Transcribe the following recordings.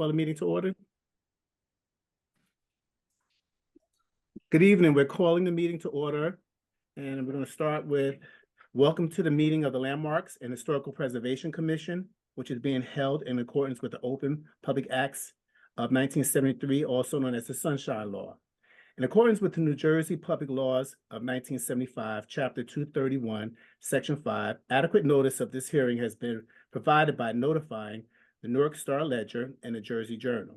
Call the meeting to order. Good evening. We're calling the meeting to order, and we're going to start with welcome to the meeting of the Landmarks and Historical Preservation Commission, which is being held in accordance with the Open Public Acts of 1973, also known as the Sunshine Law. In accordance with the New Jersey Public Laws of 1975, Chapter 231, Section 5, adequate notice of this hearing has been provided by notifying the Newark Star-Ledger and the Jersey Journal.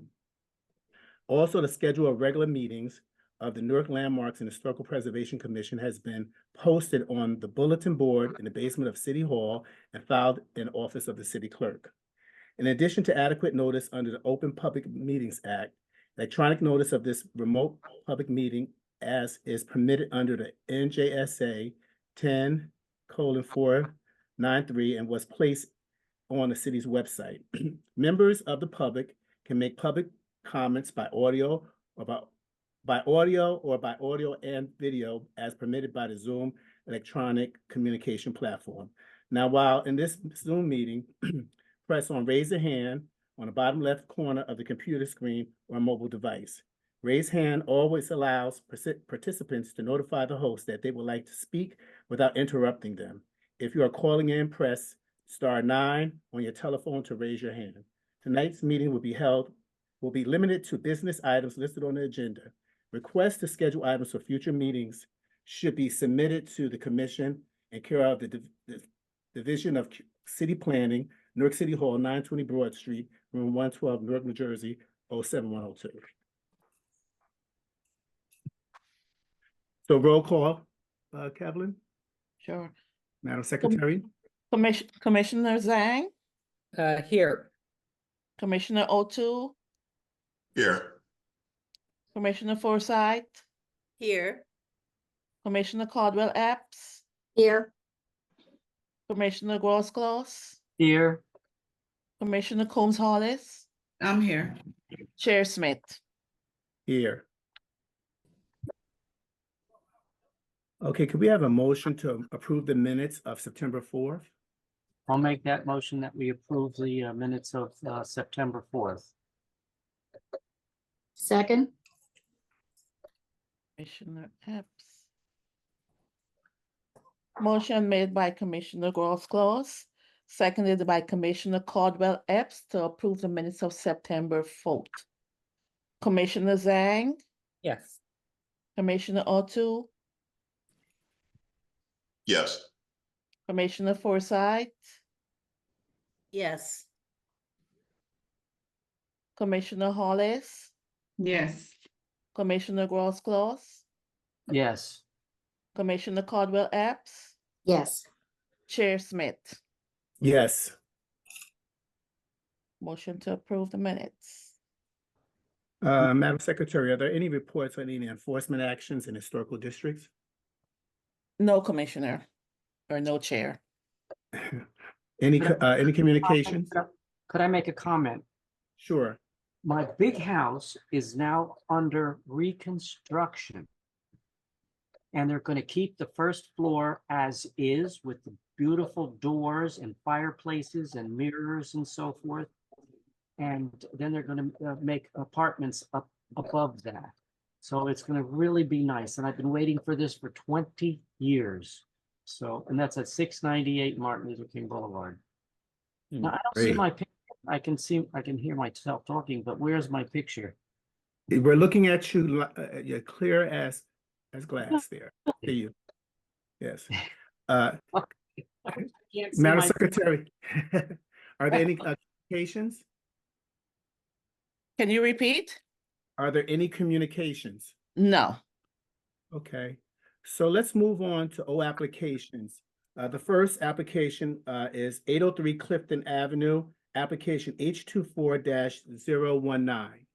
Also, the schedule of regular meetings of the Newark Landmarks and Historical Preservation Commission has been posted on the bulletin board in the basement of City Hall and filed in the office of the city clerk. In addition to adequate notice under the Open Public Meetings Act, electronic notice of this remote public meeting as is permitted under the NJSA 10:493 and was placed on the city's website. Members of the public can make public comments by audio or by audio and video as permitted by the Zoom electronic communication platform. Now, while in this Zoom meeting, press on raise a hand on the bottom left corner of the computer screen or mobile device. Raise hand always allows participants to notify the host that they would like to speak without interrupting them. If you are calling in, press *9 on your telephone to raise your hand. Tonight's meeting will be limited to business items listed on the agenda. Requests to schedule items for future meetings should be submitted to the commission and care of the Division of City Planning, Newark City Hall, 920 Broad Street, room 112, Newark, New Jersey, 07102. So roll call, Kevlin? Sure. Madam Secretary? Commissioner Zhang, Here. Commissioner O'Toole, Here. Commissioner Forsyth, Here. Commissioner Caldwell Epps, Here. Commissioner Gross-Close, Here. Commissioner Combs Hollis, I'm here. Chair Smith. Here. Okay, could we have a motion to approve the minutes of September 4th? I'll make that motion that we approve the minutes of September 4th. Second. Commissioner Epps. Motion made by Commissioner Gross-Close, seconded by Commissioner Caldwell Epps to approve the minutes of September 4th. Commissioner Zhang, Yes. Commissioner O'Toole, Yes. Commissioner Forsyth, Yes. Commissioner Hollis, Yes. Commissioner Gross-Close, Yes. Commissioner Caldwell Epps, Yes. Chair Smith. Yes. Motion to approve the minutes. Madam Secretary, are there any reports on any enforcement actions in historical districts? No, Commissioner, or no chair. Any communications? Could I make a comment? Sure. My big house is now under reconstruction. And they're going to keep the first floor as is with the beautiful doors and fireplaces and mirrors and so forth. And then they're going to make apartments up above that. So it's going to really be nice. And I've been waiting for this for 20 years. So, and that's at 698 Martin Luther King Boulevard. Now, I don't see Great. my picture. I can hear myself talking, but where's my picture? We're looking at you, you're clear as glass there. See you. Yes. I can't see Madam my- Secretary, are there any communications? Can you repeat? Are there any communications? No. Okay, so let's move on to O applications. The first application is 803 Clifton Avenue, application H24-019.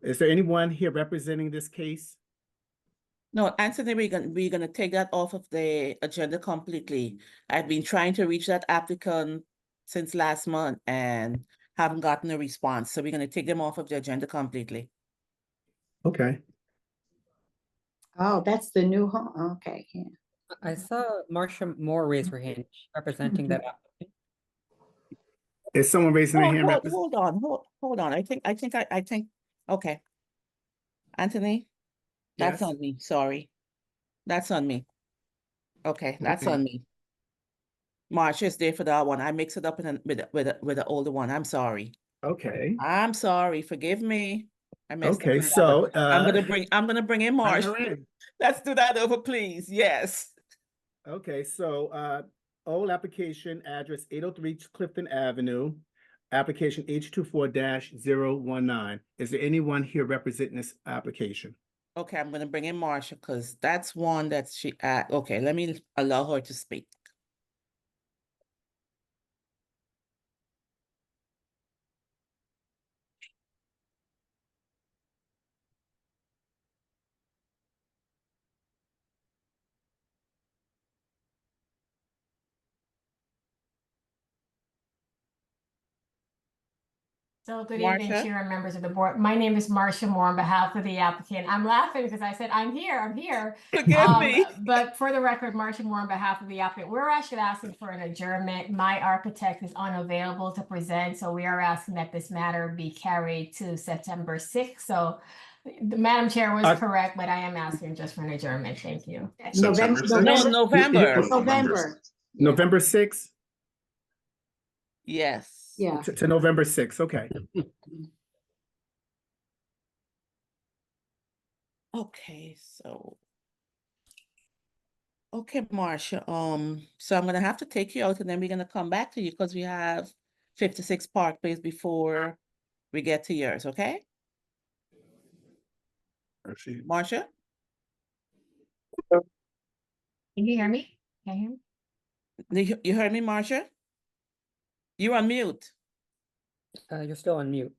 Is there anyone here representing this case? No, Anthony, we're gonna take that off of the agenda completely. I've been trying to reach that applicant since last month and haven't gotten a response. So we're gonna take them off of the agenda completely. Okay. Oh, that's the new home. Okay, yeah. I saw Marcia Moore raise her hand representing that applicant. Is someone raising their hand? Hold on, hold on. I think, okay. Anthony, that's Yes? on me, sorry. That's on me. Okay, that's Okay. on me. Marcia is there for that one. I mix it up with the older one. I'm sorry. Okay, I'm sorry, forgive me. I messed up okay, with that one. so, I'm gonna bring in bring Marcia. her in. Let's do that over, please. Yes. Okay, so, old application address 803 Clifton Avenue, application H24-019. Is there anyone here representing this application? Okay, I'm gonna bring in Marcia because that's one that okay, let me allow her to speak. So good evening, Marcia? Chair and members of the board. My name is Marcia Moore on behalf of the applicant. I'm laughing because I said, I'm here. Forgive me. But for the record, Marcia Moore on behalf of the applicant, we're actually asking for an adjournment. My architect is unavailable to present, so we are asking that this matter be carried to September 6th. So the Madam Chair was correct, but I am asking just for an adjournment. Thank you. November, September No, November, November. November. November 6th Yes. Yeah. to November 6th, okay. Okay, so. Okay, Marcia, so I'm gonna have to take you out and then we're gonna come back to you because we have 56 Park Place before we get to yours, okay? Marcia? Can you hear me? Can you hear me? You heard me, Marcia? You're on mute. You're still on mute.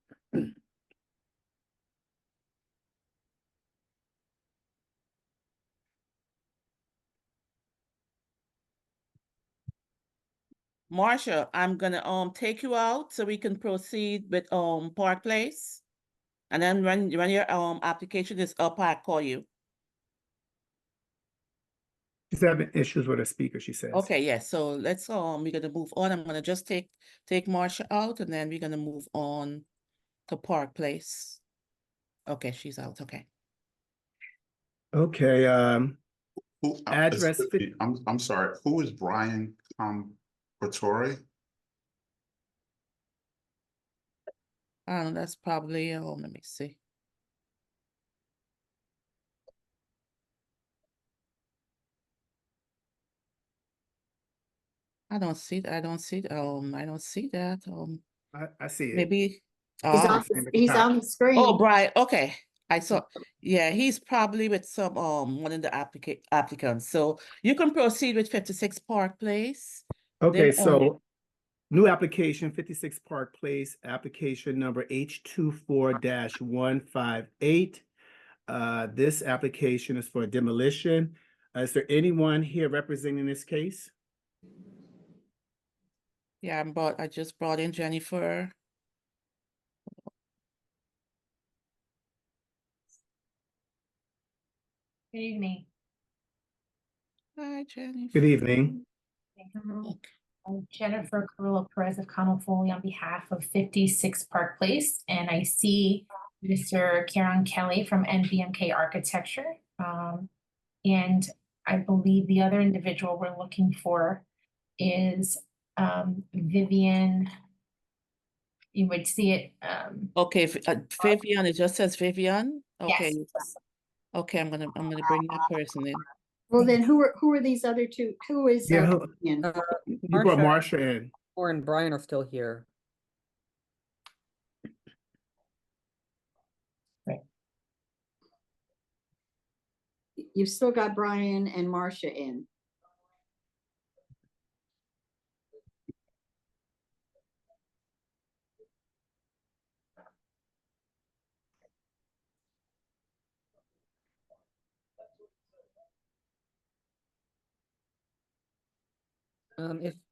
Marcia, I'm gonna take you out so we can proceed with Park Place. And then when your application is up, I'll call you. She's having issues with her speaker, she says. Okay, yes, so let's we're gonna move on. I'm gonna just take Marcia out and then we're gonna move on to Park Place. Okay, she's out, okay. Okay, Who, Address I'm sorry, who is Brian Compatore? That's probably, let me see. I don't see that, I don't see that, I see it. maybe. He's Ah, on, he's on the screen. oh, Brian, okay, I saw, yeah, he's probably with some, one of the applicants, so you can proceed with 56 Park Place. Okay, Then, so new application, 56 Park Place, application number H24-158. This application is for demolition. Is there anyone here representing this case? yeah, I just brought in Jennifer. Good evening. Hi, Jennifer. Good evening. Okay. I'm Jennifer Carrillo Perez of Connell Foley on behalf of 56 Park Place, and I see Mr. Karen Kelly from NBMK Architecture. And I believe the other individual we're looking for is Vivian. You would see it. Okay, Vivian, it just says Vivian, okay. Yes. Okay, I'm gonna bring that person in. Well, then who are these other two? Who is? Yeah, Ian? you brought Marcia in. Or and Brian are still here. You've still got Brian and Marcia in.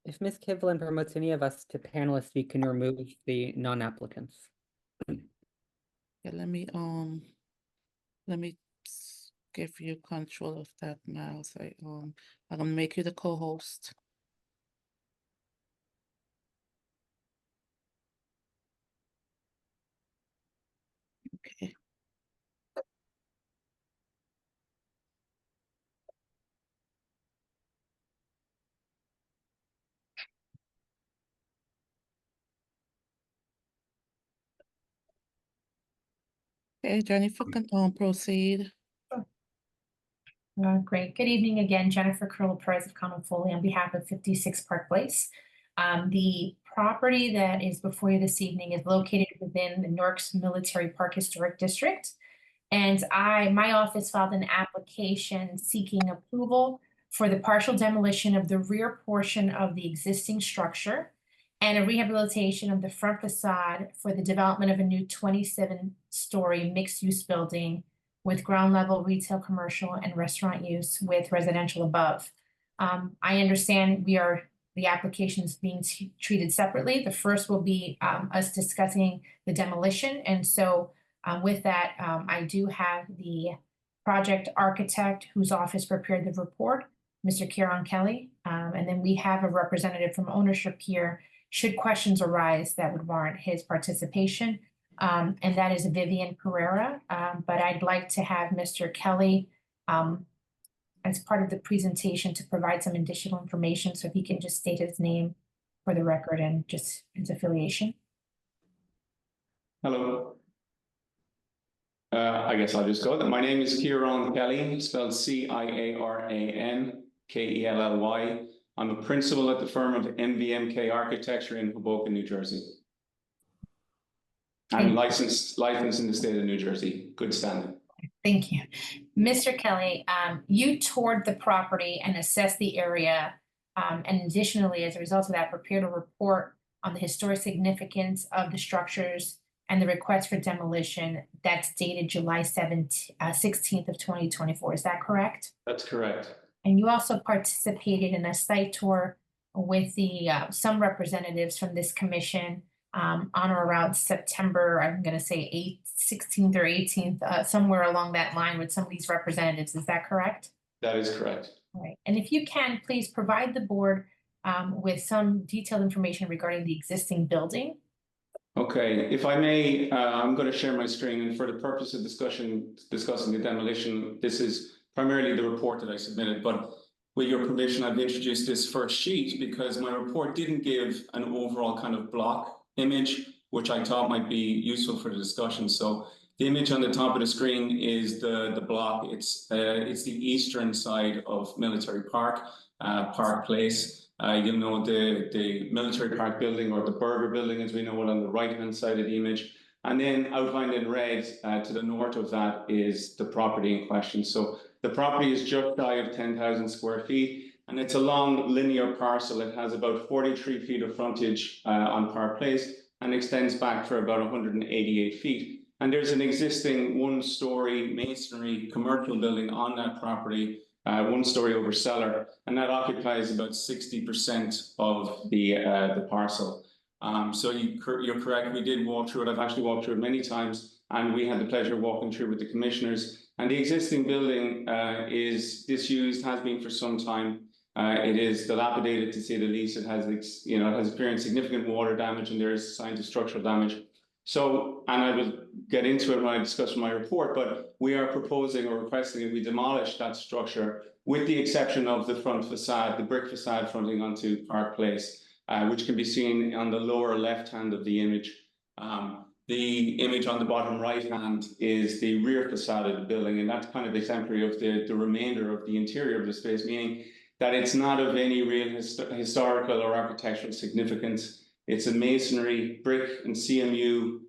If Ms. Kivlin promotes any of us to panelists, we can remove the non-applicants. Yeah, let me give you control of that mouse. I'm gonna make you the co-host. Okay, Jennifer can proceed. Great. Good evening again, Jennifer Curl Perez of Foley on behalf of 56 Park Place. The property that is before you this evening is located within the Newark's Military Park Historic District. And my office filed an application seeking approval for the partial demolition of the rear portion of the existing structure and a rehabilitation of the front facade for the development of a new 27-story mixed-use building with ground level retail, commercial, and restaurant use with residential above. I understand the application is being treated separately. The first will be us discussing the demolition. And so with that, I do have the project architect whose office prepared the report, Mr. Kieran Kelly. And then we have a representative from ownership here should questions arise that would warrant his participation. And that is Vivian Pereira. But I'd like to have Mr. Kelly as part of the presentation to provide some additional information. So if he can just state his name for the record and just his affiliation. Hello. I guess I'll just go. My name is Kieran Kelly, spelled C-I-A-R-A-N K-E-L-L-Y. I'm a principal at the firm of NBMK Architecture in Hoboken, New Jersey. I'm licensed in the state of New Jersey. Good standing. Thank you. Mr. Kelly, you toured the property and assessed the area, and additionally, as a result of that, prepared a report on the historic significance of the structures and the request for demolition that's dated July 16th of 2024. Is that correct? That's correct. And you also participated in a site tour with the some representatives from this commission on or around September, I'm going to say 16th or 18th, somewhere along that line with some of these representatives. Is that correct? That is correct. All right. And if you can, please provide the board with some detailed information regarding the existing building. Okay, if I may, I'm going to share my screen, and for the purpose of discussing the demolition, this is primarily the report that I submitted, but with your permission, I've introduced this first sheet because my report didn't give an overall kind of block image, which I thought might be useful for the discussion. So the image on the top of the screen is the block. It's the eastern side of Military Park, Park Place. You'll know the Military Park building, or the Burger building as we know it, on the right-hand side of the image. And then outlined in red to the north of that is the property in question. So the property is just shy of 10,000 square feet, and it's a long linear parcel. It has about 43 feet of frontage on Park Place and extends back for about 188 feet. And there's an existing one-story masonry commercial building on that property, one-story over cellar, and that occupies about 60% of the parcel. So you're correct, we did walk through it. I've actually walked through it many times, and we had the pleasure of walking through with the commissioners. And the existing building is disused, has been for some time. It is dilapidated, to say the least. It has, it has experienced significant water damage, and there is signs of structural damage. So, and I will get into it when I discuss my report, but we are proposing or requesting that we demolish that structure, with the exception of the front facade, the brick facade fronting onto Park Place, which can be seen on the lower left hand of the image. The image on the bottom right hand is the rear facade of the building, and that's kind of exemplary of the remainder of the interior of the space, meaning that it's not of any real historical or architectural significance. It's a masonry, brick and CMU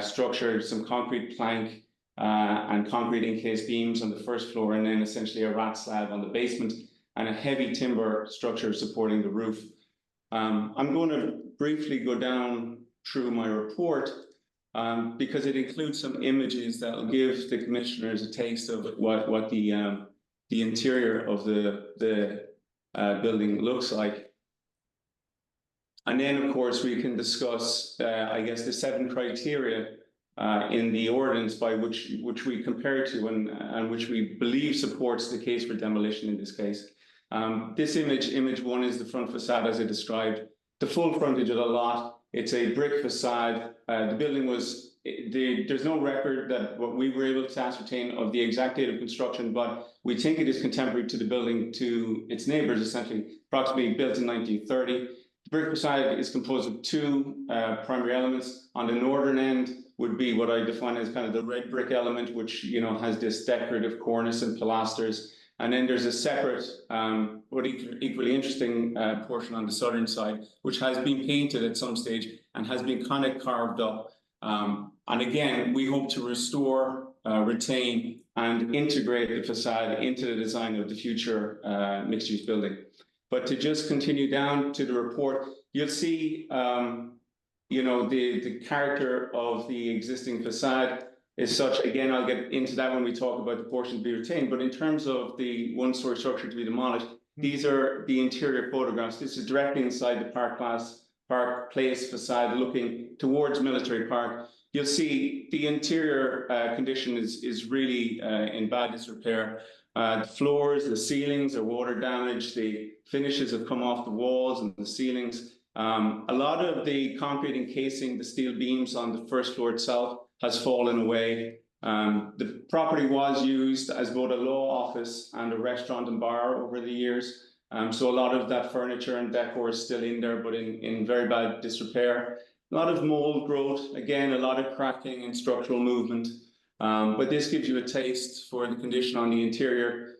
structure, some concrete plank and concrete encased beams on the first floor, and then essentially a rat slab on the basement, and a heavy timber structure supporting the roof. I'm going to briefly go down through my report because it includes some images that will give the commissioners a taste of what the interior of the building looks like. And then, of course, we can discuss, I guess, the 7 criteria in the ordinance by which we compare to and which we believe supports the case for demolition in this case. This image 1 is the front facade as I described. The full frontage of the lot, it's a brick facade. The building was, there's no record that what we were able to ascertain of the exact date of construction, but we think it is contemporary to the building, to its neighbors, essentially, approximately built in 1930. The brick facade is composed of two primary elements. On the northern end would be what I define as kind of the red brick element, which has this decorative cornice and pilasters. And then there's a separate, but equally interesting portion on the southern side, which has been painted at some stage and has been kind of carved up. And again, we hope to restore, retain, and integrate the facade into the design of the future mixed-use building. But to just continue down to the report, you'll see, the character of the existing facade is such. Again, I'll get into that when we talk about the portion to be retained. But in terms of the one-story structure to be demolished, these are the interior photographs. This is directly inside the Park Place facade, looking towards Military Park. You'll see the interior condition is really in bad disrepair. The floors, the ceilings are water damaged. The finishes have come off the walls and the ceilings. A lot of the concrete encasing, the steel beams on the first floor itself has fallen away. The property was used as both a law office and a restaurant and bar over the years. So a lot of that furniture and decor is still in there, but in very bad disrepair. A lot of mold growth, again, a lot of cracking and structural movement. But this gives you a taste for the condition on the interior.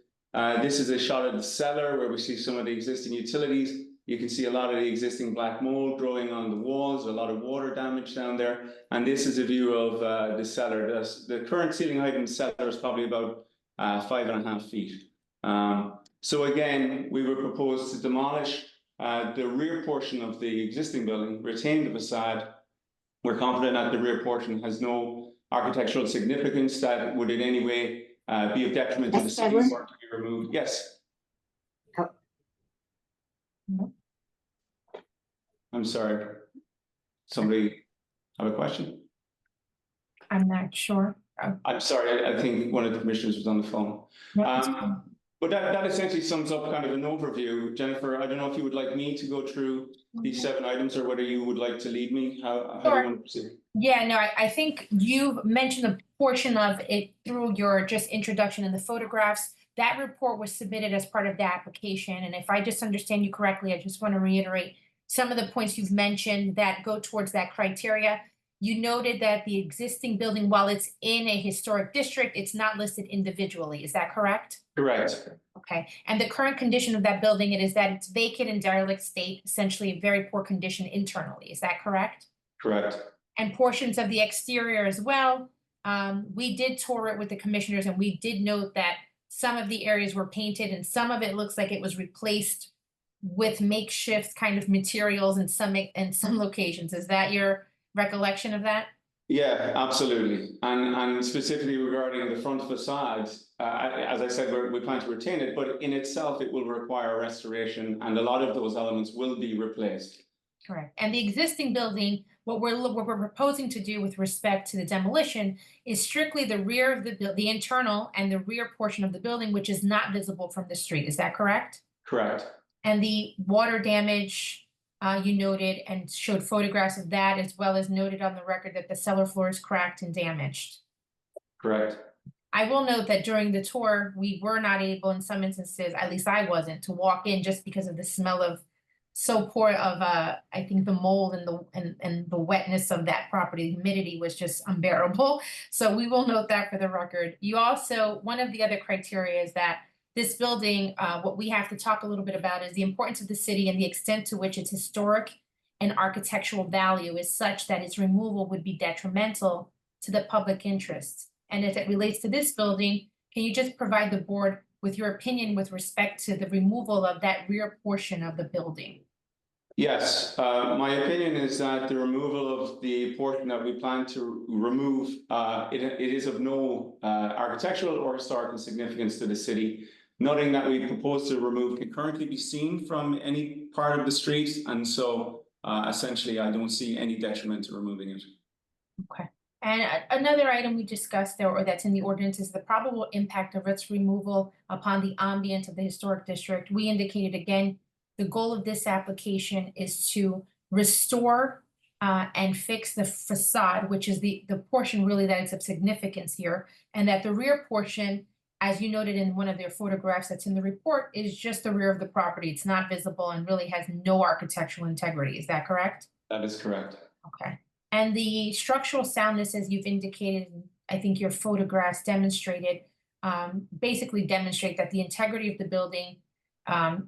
This is a shot of the cellar where we see some of the existing utilities. You can see a lot of the existing black mold growing on the walls, a lot of water damage down there. And this is a view of the cellar. The current ceiling height in the cellar is probably about 5.5 feet. So again, we would propose to demolish the rear portion of the existing building, retain the facade. We're confident that the rear portion has no architectural significance that would in any way be of detriment to the city or to be removed. Yes. I'm sorry. Somebody have a question? I'm not sure. I'm sorry, I think one of the commissioners was on the phone. But that essentially sums up kind of an overview. Jennifer, I don't know if you would like me to go through these 7 items or whether you would like to lead me. How do you want to proceed? Yeah, no, I think you mentioned a portion of it through your just introduction in the photographs. That report was submitted as part of the application. And if I just understand you correctly, I just want to reiterate some of the points you've mentioned that go towards that criteria. You noted that the existing building, while it's in a historic district, it's not listed individually. Is that correct? Correct. Okay. And the current condition of that building, it is that it's vacant and derelict state, essentially a very poor condition internally. Is that correct? Correct. And portions of the exterior as well. We did tour it with the commissioners and we did note that some of the areas were painted and some of it looks like it was replaced with makeshift kind of materials in some locations. Is that your recollection of that? Yeah, absolutely. And specifically regarding the front facade, as I said, we plan to retain it, but in itself, it will require restoration and a lot of those elements will be replaced. Correct. And the existing building, what we're proposing to do with respect to the demolition is strictly the rear of the internal and the rear portion of the building, which is not visible from the street. Is that correct? Correct. And the water damage, you noted and showed photographs of that, as well as noted on the record that the cellar floor is cracked and damaged. Correct. I will note that during the tour, we were not able, in some instances, at least I wasn't, to walk in just because of the smell of so poor of I think the mold and the wetness of that property. The humidity was just unbearable. So we will note that for the record. You also, one of the other criteria is that this building, what we have to talk a little bit about is the importance of the city and the extent to which its historic and architectural value is such that its removal would be detrimental to the public interest. And as it relates to this building, can you just provide the board with your opinion with respect to the removal of that rear portion of the building? Yes, my opinion is that the removal of the portion that we plan to remove, it is of no architectural or historical significance to the city. Nothing that we propose to remove can currently be seen from any part of the street, and so essentially I don't see any detriment to removing it. Okay. And another item we discussed there, or that's in the ordinance, is the probable impact of its removal upon the ambience of the historic district. We indicated again, the goal of this application is to restore and fix the facade, which is the portion really that is of significance here, and that the rear portion as you noted in one of their photographs that's in the report, is just the rear of the property. It's not visible and really has no architectural integrity. Is that correct? That is correct. Okay. And the structural soundness, as you've indicated, I think your photographs demonstrated, basically demonstrate that the integrity of the building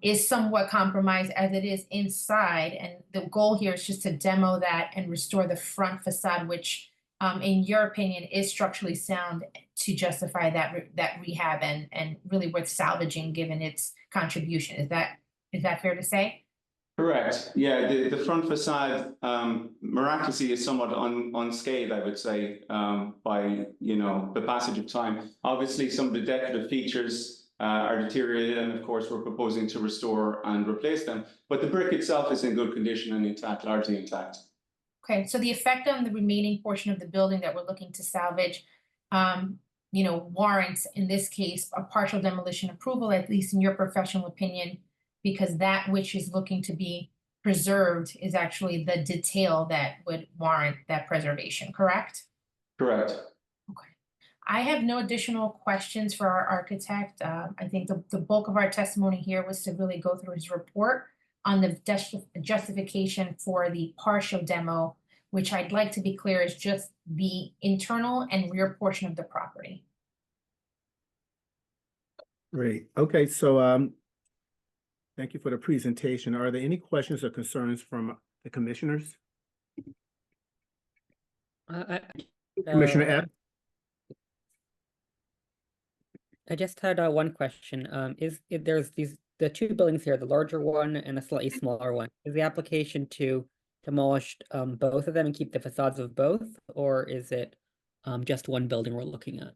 is somewhat compromised as it is inside. And the goal here is just to demo that and restore the front facade, which in your opinion is structurally sound to justify that rehab and really worth salvaging given its contribution. Is that fair to say? Correct. Yeah, the front facade miraculously is somewhat unscathed, I would say, by the passage of time. Obviously, some of the decorative features are deteriorated, and of course, we're proposing to restore and replace them. But the brick itself is in good condition and intact, largely intact. Okay, so the effect on the remaining portion of the building that we're looking to salvage, warrants, in this case, a partial demolition approval, at least in your professional opinion, because that which is looking to be preserved is actually the detail that would warrant that preservation, correct? Correct. Okay. I have no additional questions for our architect. I think the bulk of our testimony here was to really go through his report on the justification for the partial demo, which I'd like to be clear is just the internal and rear portion of the property. Great. Okay, so thank you for the presentation. Are there any questions or concerns from the commissioners? Commissioner Epps? I just had one question. There's the two buildings here, the larger one and the slightly smaller one. Is the application to demolish both of them and keep the facades of both, or is it just one building we're looking at?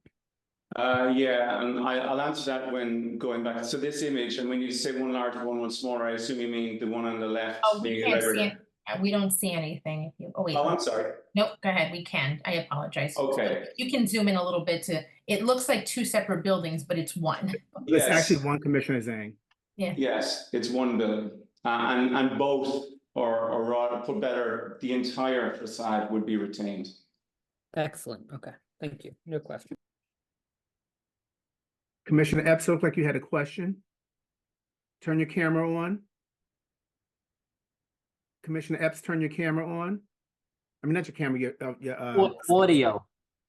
Yeah, and I'll answer that when going back. So this image, and when you say one larger, one smaller, I assume you mean the one on the left. Oh, we being can't see irregular. it. We don't see anything. If you, wait. Oh, I'm sorry. Nope, go ahead. We can. I apologize. Okay. You can zoom in a little bit it looks like two separate buildings, but it's one. It's Yes. actually one, Commissioner Zhang. Yeah. Yes, it's one building, and both, or rather, put better, the entire facade would be retained. Excellent. Okay. Thank you. No question. Commissioner Epps, looked like you had a question. Turn your camera on. Commissioner Epps, turn your camera on. I mean, not your camera, your Audio.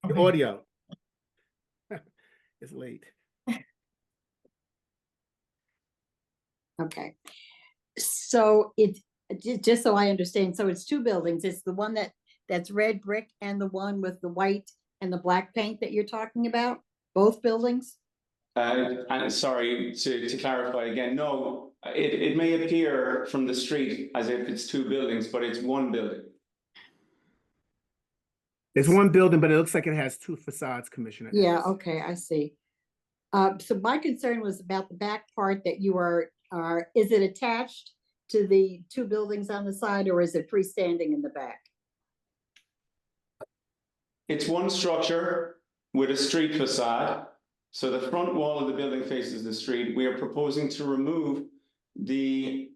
your audio. It's late. Okay. So just so I understand, so it's two buildings. It's the one that's red brick and the one with the white and the black paint that you're talking about? Both buildings? And sorry, to clarify again, no, it may appear from the street as if it's two buildings, but it's one building. It's one building, but it looks like it has two facades, Commissioner. Yeah, Epps. okay, I see. So my concern was about the back part that you are, is it attached to the two buildings on the side, or is it freestanding in the back? It's one structure with a street facade. So the front wall of the building faces the street. We are proposing to remove the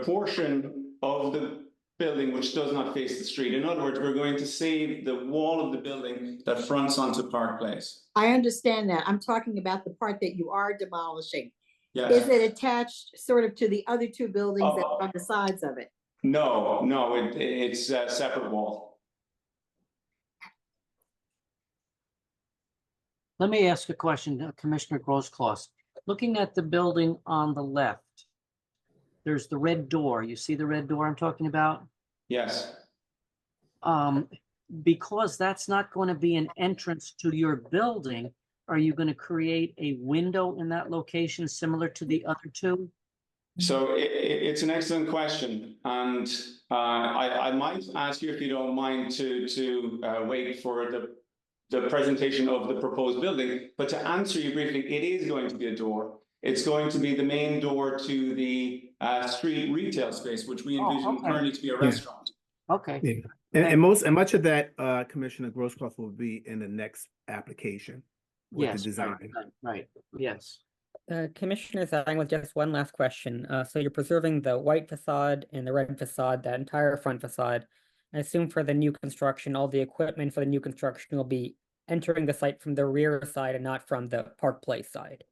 portion of the building which does not face the street. In other words, we're going to save the wall of the building that fronts onto Park Place. I understand that. I'm talking about the part that you are demolishing. Yes. Is it attached sort of to the other two buildings that are on the sides of it? No, it's a separate wall. Let me ask a question, Commissioner Grosskloss. Looking at the building on the left, there's the red door. You see the red door I'm talking about? Yes. Because that's not going to be an entrance to your building, are you going to create a window in that location similar to the other two? So it's an excellent question, and I might ask you, if you don't mind, to wait for the presentation of the proposed building. But to answer you briefly, it is going to be a door. It's going to be the main door to the street retail space, which we envision okay. currently to be a restaurant. Okay. Yeah. And much of that, Commissioner Grosskloff, will be in the next application with Yes, the design. right, yes. Commissioner Zhang, with just one last question. So you're preserving the white facade and the red facade, that entire front facade. I assume for the new construction, all the equipment for the new construction will be entering the site from the rear side and not from the Park Place side?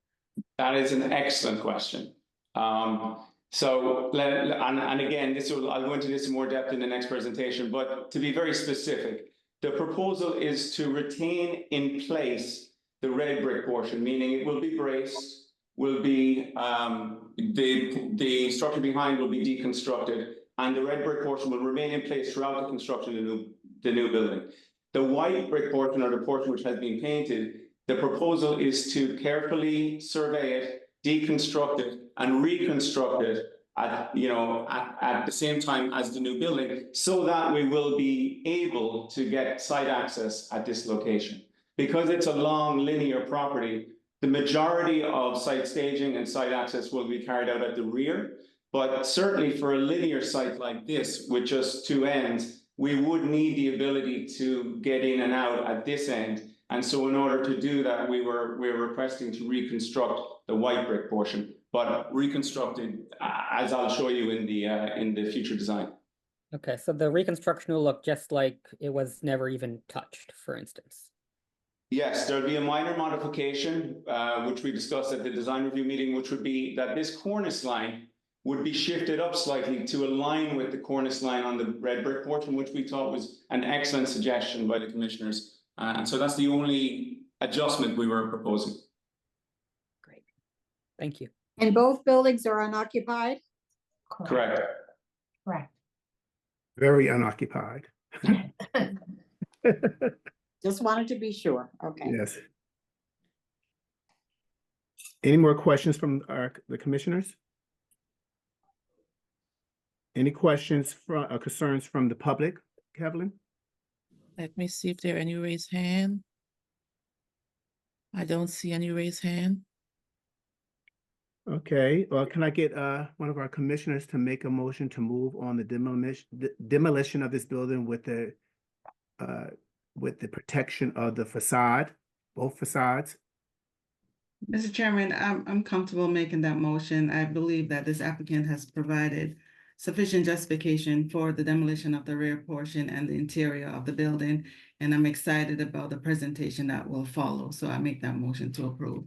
That is an excellent question. And again, I'll go into this in more depth in the next presentation, but to be very specific, the proposal is to retain in place the red brick portion, meaning it will be braced, will be, the structure behind will be deconstructed, and the red brick portion will remain in place throughout the construction of the new building. The white brick portion, or the portion which has been painted, the proposal is to carefully survey it, deconstruct it, and reconstruct it at the same time as the new building, so that we will be able to get site access at this location. Because it's a long linear property, the majority of site staging and site access will be carried out at the rear. But certainly for a linear site like this, with just two ends, we would need the ability to get in and out at this end. And so in order to do that, we're requesting to reconstruct the white brick portion, but reconstructed, as I'll show you in the future design. Okay, so the reconstruction will look just like it was never even touched, for instance. Yes, there'll be a minor modification, which we discussed at the design review meeting, which would be that this cornice line would be shifted up slightly to align with the cornice line on the red brick portion, which we thought was an excellent suggestion by the commissioners. And so that's the only adjustment we were proposing. Great. Thank you. And both buildings are unoccupied? Correct. Correct. Very unoccupied. Just wanted to be sure. Okay. Yes. Any more questions from the commissioners? Any questions from concerns from the public, Kevlin? Let me see if there are any raised hand. I don't see any raised hand. Okay, well, can I get one of our commissioners to make a motion to move on the demolition of this building with the protection of the facade, both facades? Mr. Chairman, I'm comfortable making that motion. I believe that this applicant has provided sufficient justification for the demolition of the rear portion and the interior of the building, and I'm excited about the presentation that will follow. So I make that motion to approve.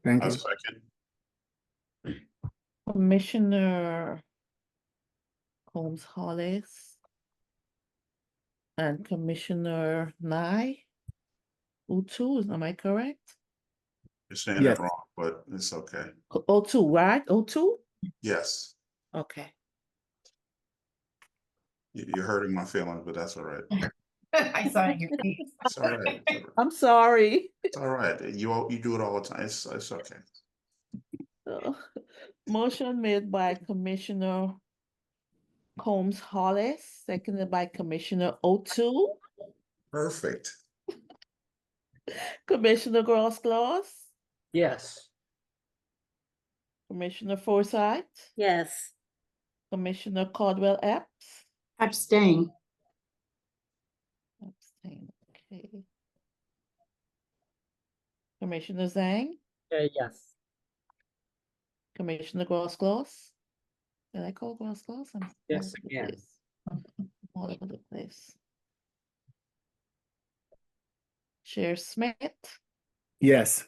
Thank I'll you. second. Commissioner Holmes Hollis and Commissioner Nye. O2, am I correct? You're saying Yes. it wrong, but it's okay. O2, right? O2? Yes, Okay. you're hurting my feelings, but that's all right. I saw it in your face. It's all right. I'm sorry. It's all right. You do it all the time. It's okay. Motion made by Commissioner Holmes Hollis, seconded by Commissioner O2. Perfect. Commissioner Gross-Claus, Yes. Commissioner Forsyth, Yes. Commissioner Caldwell Epps. Abstain. Abstain, okay. Commissioner Zhang, Yes. Commissioner Gross-Claus. Did I call Gross-Claus? I'm all Yes, over the again. place. All over the place. Chair Smith, Yes.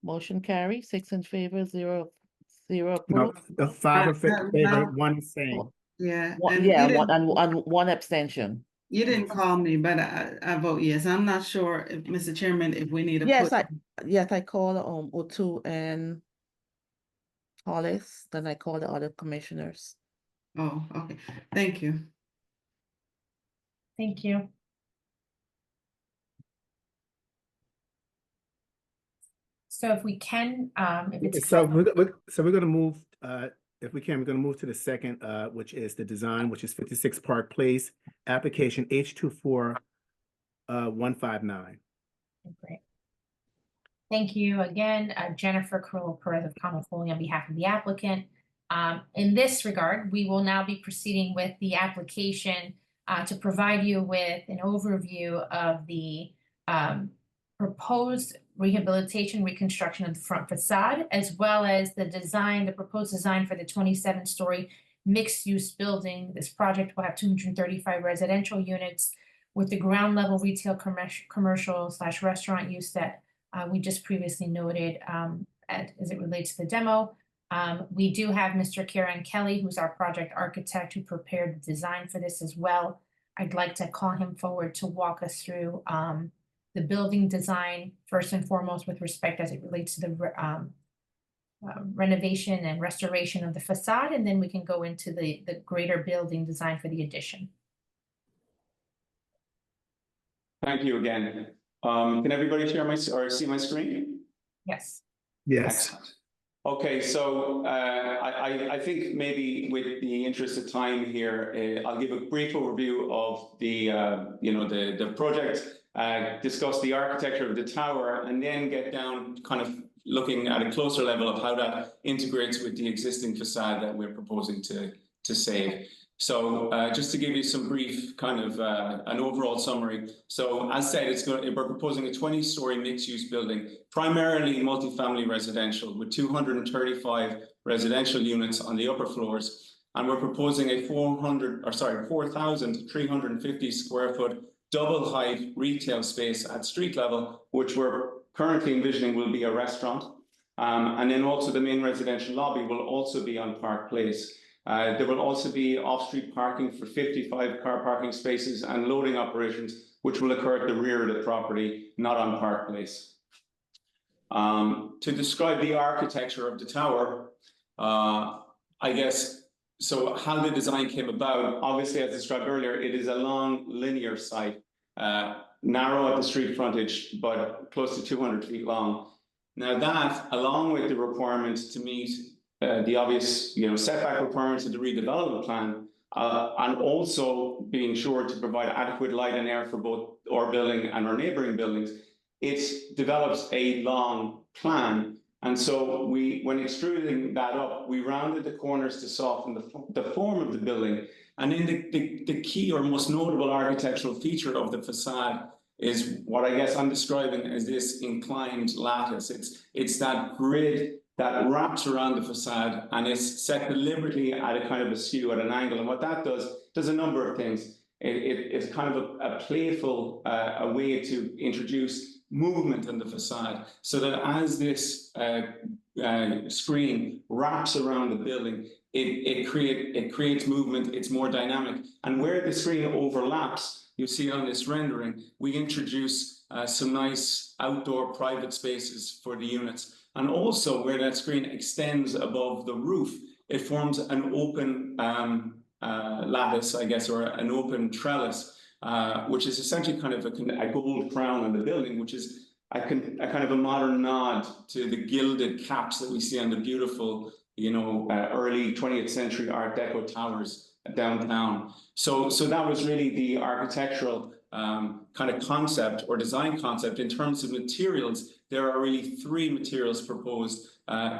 motion carry, 6 in favor, 0 No, approved. the 5 in favor, no. 1 saying. Yeah. One, and yeah, you one, didn't- and one abstention. You didn't call me, but I vote yes. I'm not sure, if Mr. Chairman, if we need to Yes, put. yes, I call O2 and Hollis, then I call the other commissioners. Oh, okay. Thank you. Thank you. So if we can, if it's. So we're gonna move, if we can, we're gonna move to the second, which is the design, which is 56 Park Place, application H24 159. Great. Thank you again, Jennifer Carrillo Perez of Common Foley on behalf of the applicant. In this regard, we will now be proceeding with the application to provide you with an overview of the proposed rehabilitation reconstruction of the front facade, as well as the design, the proposed design for the 27-story mixed-use building. This project will have 235 residential units with the ground level retail commercial / restaurant use that we just previously noted as it relates to the demo. We do have Mr. Kieran Kelly, who's our project architect who prepared the design for this as well. I'd like to call him forward to walk us through the building design first and foremost with respect as it relates to the renovation and restoration of the facade, and then we can go into the greater building design for the addition. Thank you again. Can everybody share or see my screen? Yes. Yes. Excellent. Okay, so I think maybe with the interest of time here, I'll give a brief overview of the project, discuss the architecture of the tower, and then get down kind of looking at a closer level of how that integrates with the existing facade that we're proposing to save. So just to give you some brief kind of an overall summary. So as said, we're proposing a 20-story mixed-use building, primarily multifamily residential, with 235 residential units on the upper floors. And we're proposing a 4,350 square foot double height retail space at street level, which we're currently envisioning will be a restaurant. And then also the main residential lobby will also be on Park Place. There will also be off-street parking for 55 car parking spaces and loading operations, which will occur at the rear of the property, not on Park Place. To describe the architecture of the tower, I guess, so how the design came about, obviously as described earlier, it is a long linear site, narrow at the street frontage, but close to 200 feet long. Now that, along with the requirements to meet the obvious, setback requirements of the redevelopment plan, and also being sure to provide adequate light and air for both our building and our neighboring buildings, it develops a long plan. And so when extruding that up, we rounded the corners to soften the form of the building. And then the key or most notable architectural feature of the facade is what I guess I'm describing as this inclined lattice. It's that grid that wraps around the facade and is set deliberately at a kind of a skew at an angle. And what that does a number of things. It's kind of a playful a way to introduce movement in the facade, so that as this screen wraps around the building, it creates movement. It's more dynamic. And where the screen overlaps, you see on this rendering, we introduce some nice outdoor private spaces for the units. And also where that screen extends above the roof, it forms an open lattice, I guess, or an open trellis, which is essentially kind of a gold crown on the building, which is a kind of a modern nod to the gilded caps that we see on the beautiful, early 20th century Art Deco towers downtown. So that was really the architectural kind of concept or design concept. In terms of materials, there are really 3 materials proposed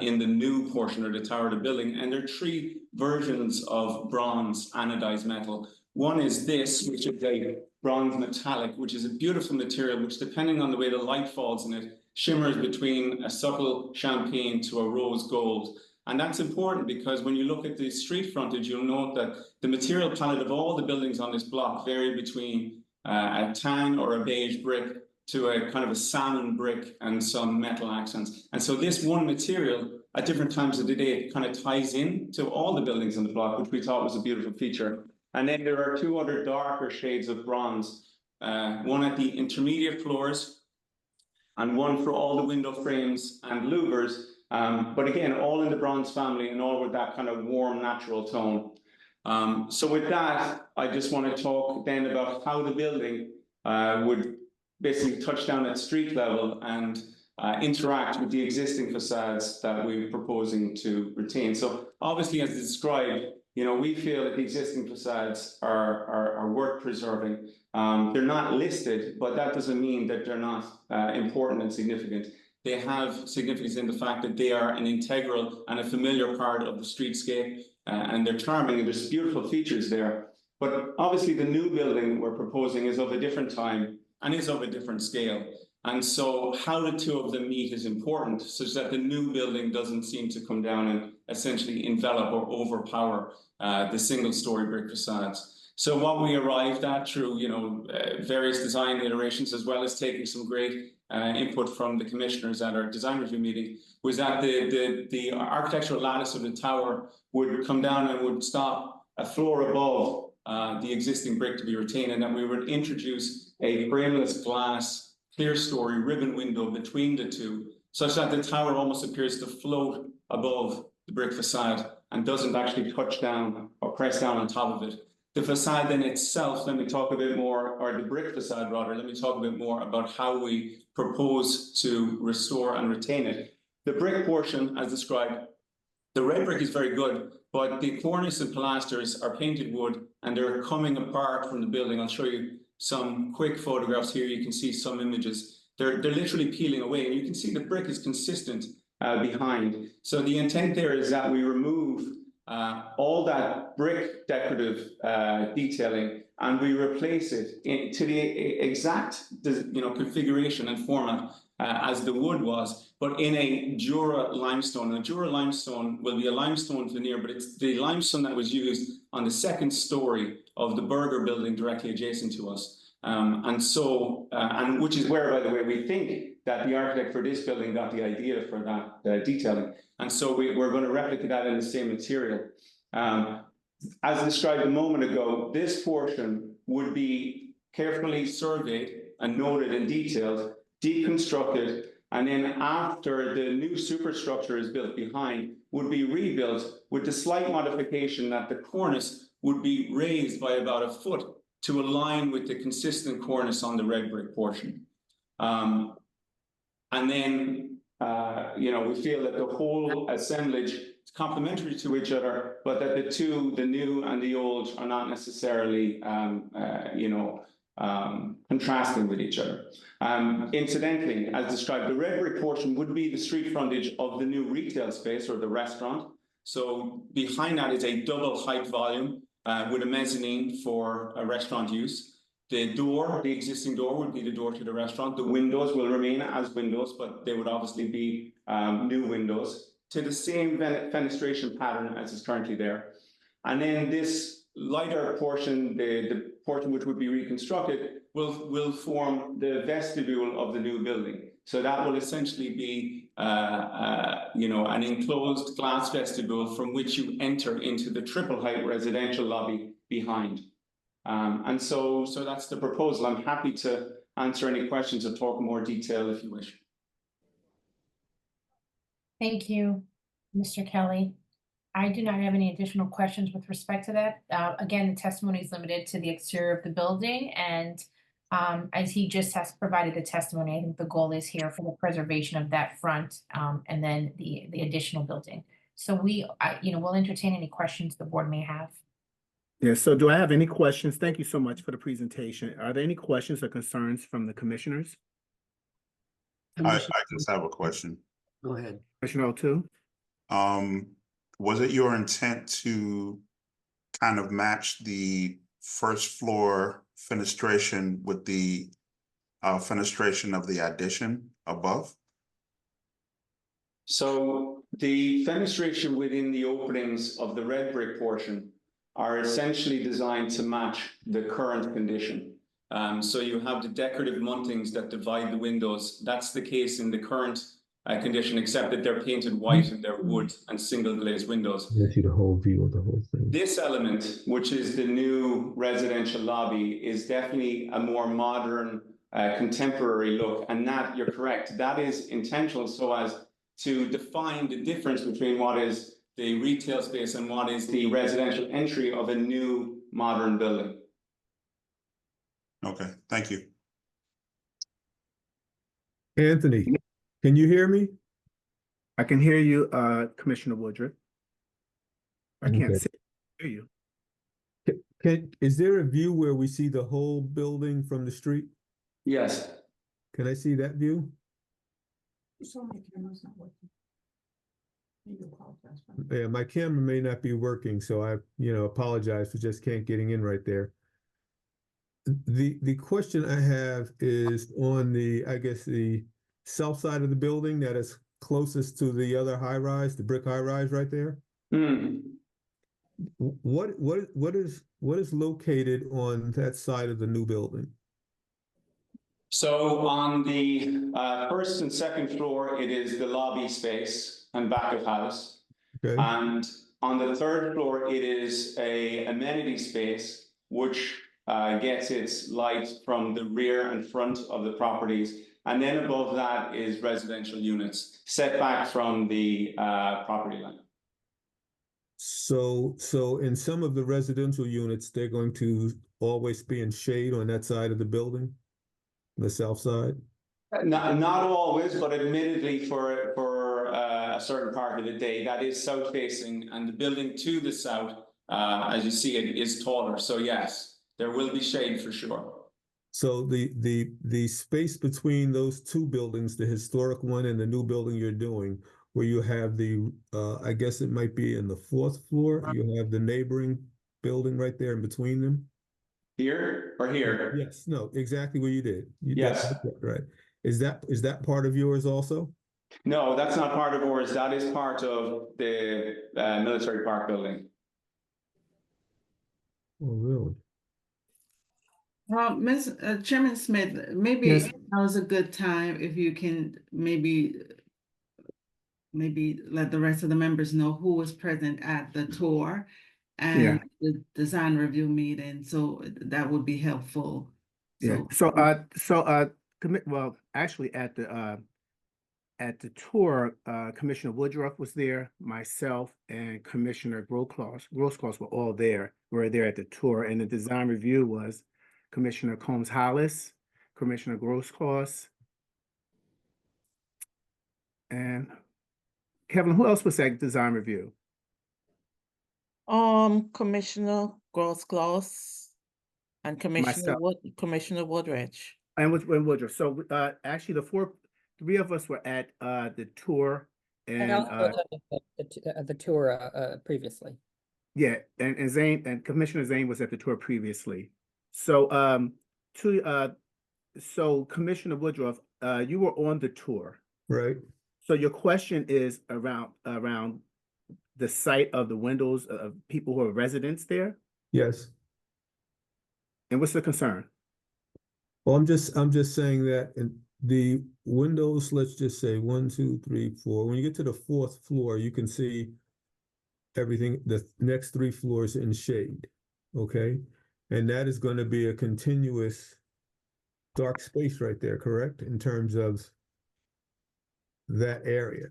in the new portion of the tower of the building, and there are 3 versions of bronze anodized metal. One is this, which is a bronze metallic, which is a beautiful material, which depending on the way the light falls in it, shimmers between a subtle champagne to a rose gold. And that's important because when you look at the street frontage, you'll note that the material palette of all the buildings on this block vary between a tan or a beige brick to a kind of a salmon brick and some metal accents. And so this one material at different times of the day kind of ties in to all the buildings in the block, which we thought was a beautiful feature. And then there are 2 other darker shades of bronze, one at the intermediate floors and one for all the window frames and louvers. But again, all in the bronze family and all with that kind of warm, natural tone. So with that, I just want to talk then about how the building would basically touch down at street level and interact with the existing facades that we're proposing to retain. So obviously, as described, we feel that the existing facades are worth preserving. They're not listed, but that doesn't mean that they're not important and significant. They have significance in the fact that they are an integral and a familiar part of the streetscape, and they're charming, and there's beautiful features there. But obviously the new building we're proposing is of a different time and is of a different scale. And so how the 2 of them meet is important, such that the new building doesn't seem to come down and essentially envelop or overpower the single-story brick facades. So what we arrived at through, various design iterations, as well as taking some great input from the commissioners at our design review meeting, was that the architectural lattice of the tower would come down and would stop a floor above the existing brick to be retained, and that we would introduce a frameless glass clear story ribbon window between the two, such that the tower almost appears to float above the brick facade and doesn't actually touch down or press down on top of it. The facade in itself, let me talk a bit more, or the brick facade rather, let me talk a bit more about how we propose to restore and retain it. The brick portion, as described, the red brick is very good, but the cornice and pilasters are painted wood and they're coming apart from the building. I'll show you some quick photographs here. You can see some images. They're literally peeling away, and you can see the brick is consistent behind. So the intent there is that we remove all that brick decorative detailing, and we replace it to the exact configuration and format as the wood was, but in a Jura limestone. And a Jura limestone will be a limestone veneer, but it's the limestone that was used on the second story of the burger building directly adjacent to us. And which is where, by the way, we think that the architect for this building got the idea for that detailing. And so we're going to replicate that in the same material. As described a moment ago, this portion would be carefully surveyed and noted and detailed, deconstructed, and then after the new superstructure is built behind, would be rebuilt with the slight modification that the cornice would be raised by about a foot to align with the consistent cornice on the red brick portion. And then, we feel that the whole assemblage is complementary to each other, but that the new and the old are not necessarily, contrasting with each other. Incidentally, as described, the red brick portion would be the street frontage of the new retail space or the restaurant. So behind that is a double height volume with a mezzanine for a restaurant use. The existing door would be the door to the restaurant. The windows will remain as windows, but they would obviously be new windows to the same fenestration pattern as is currently there. And then this lighter portion, the portion which would be reconstructed, will form the vestibule of the new building. So that will essentially be, an enclosed glass vestibule from which you enter into the triple height residential lobby behind. And so that's the proposal. I'm happy to answer any questions or talk more detail if you wish. Thank you, Mr. Kelly. I do not have any additional questions with respect to that. Again, the testimony is limited to the exterior of the building, and as he just has provided the testimony, I think the goal is here for the preservation of that front and then the additional building. So we'll entertain any questions the board may have. Yeah, so do I have any questions? Thank you so much for the presentation. Are there any questions or concerns from the commissioners? I just have a question. Go ahead. Commissioner O'Toole? Was it your intent to kind of match the first floor fenestration with the fenestration of the addition above? So the fenestration within the openings of the red brick portion are essentially designed to match the current condition. So you have the decorative muntings that divide the windows. That's the case in the current condition, except that they're painted white and they're wood and single glazed windows. Gives you the whole view of the whole thing. This element, which is the new residential lobby, is definitely a more modern, contemporary look. And that, you're correct, that is intentional so as to define the difference between what is the retail space and what is the residential entry of a new modern building. Okay, thank you. Anthony, can you hear me? I can hear you, Commissioner Woodruff. I can't Okay. hear you. Is there a view where we see the whole building from the street? Yes. Can I see that view? Yeah, my camera may not be working, so I, apologize for just can't getting in right there. The question I have is on the south side of the building that is closest to the other high rise, the brick high rise right there. What is located on that side of the new building? So on the first and second floor, it is the lobby space and back of house. Okay, And on the third floor, it is a amenity space, which gets its light from the rear and front of the properties. And then above that is residential units, set back from the property line. so in some of the residential units, they're going to always be in shade on that side of the building, the south side? Not always, but admittedly for a certain part of the day, that is south facing, and the building to the south, as you see it, is taller. So yes, there will be shade for sure. So the space between those two buildings, the historic one and the new building you're doing, where you have the I guess it might be in the fourth floor, you have the neighboring building right there in between them. Here or here? Yes, no, exactly where you did. Yes. Right. Is that part of yours also? No, that's not part of ours. That is part of the military park building. Oh, really? Ms. Chairman Smith, maybe Yes. now is a good time if you can maybe let the rest of the members know who was present at the tour and the design review meeting, so that would be helpful. Yeah, well, actually at the tour, Commissioner Woodruff was there, myself and Commissioner Grosclaws were there at the tour, and the design review was Commissioner Combs Hollis, Commissioner Grosclaws, and Kevin, who else was at design review? Commissioner Grosclaws and Commissioner Myself. Commissioner Woodridge. And with Woodruff. So actually three of us were at the tour, And and also the tour previously. yeah, and Zane and Commissioner Zane was at the tour previously. So so Commissioner Woodruff, you were on the tour. Right. So your question is around the site of the windows of people who are residents there? Yes. And what's the concern? Well, I'm just saying that in the windows, let's just say 1, 2, 3, 4. When you get to the fourth floor, you can see everything, the next 3 floors in shade. Okay. And that is going to be a continuous dark space right there, correct? In terms of that area.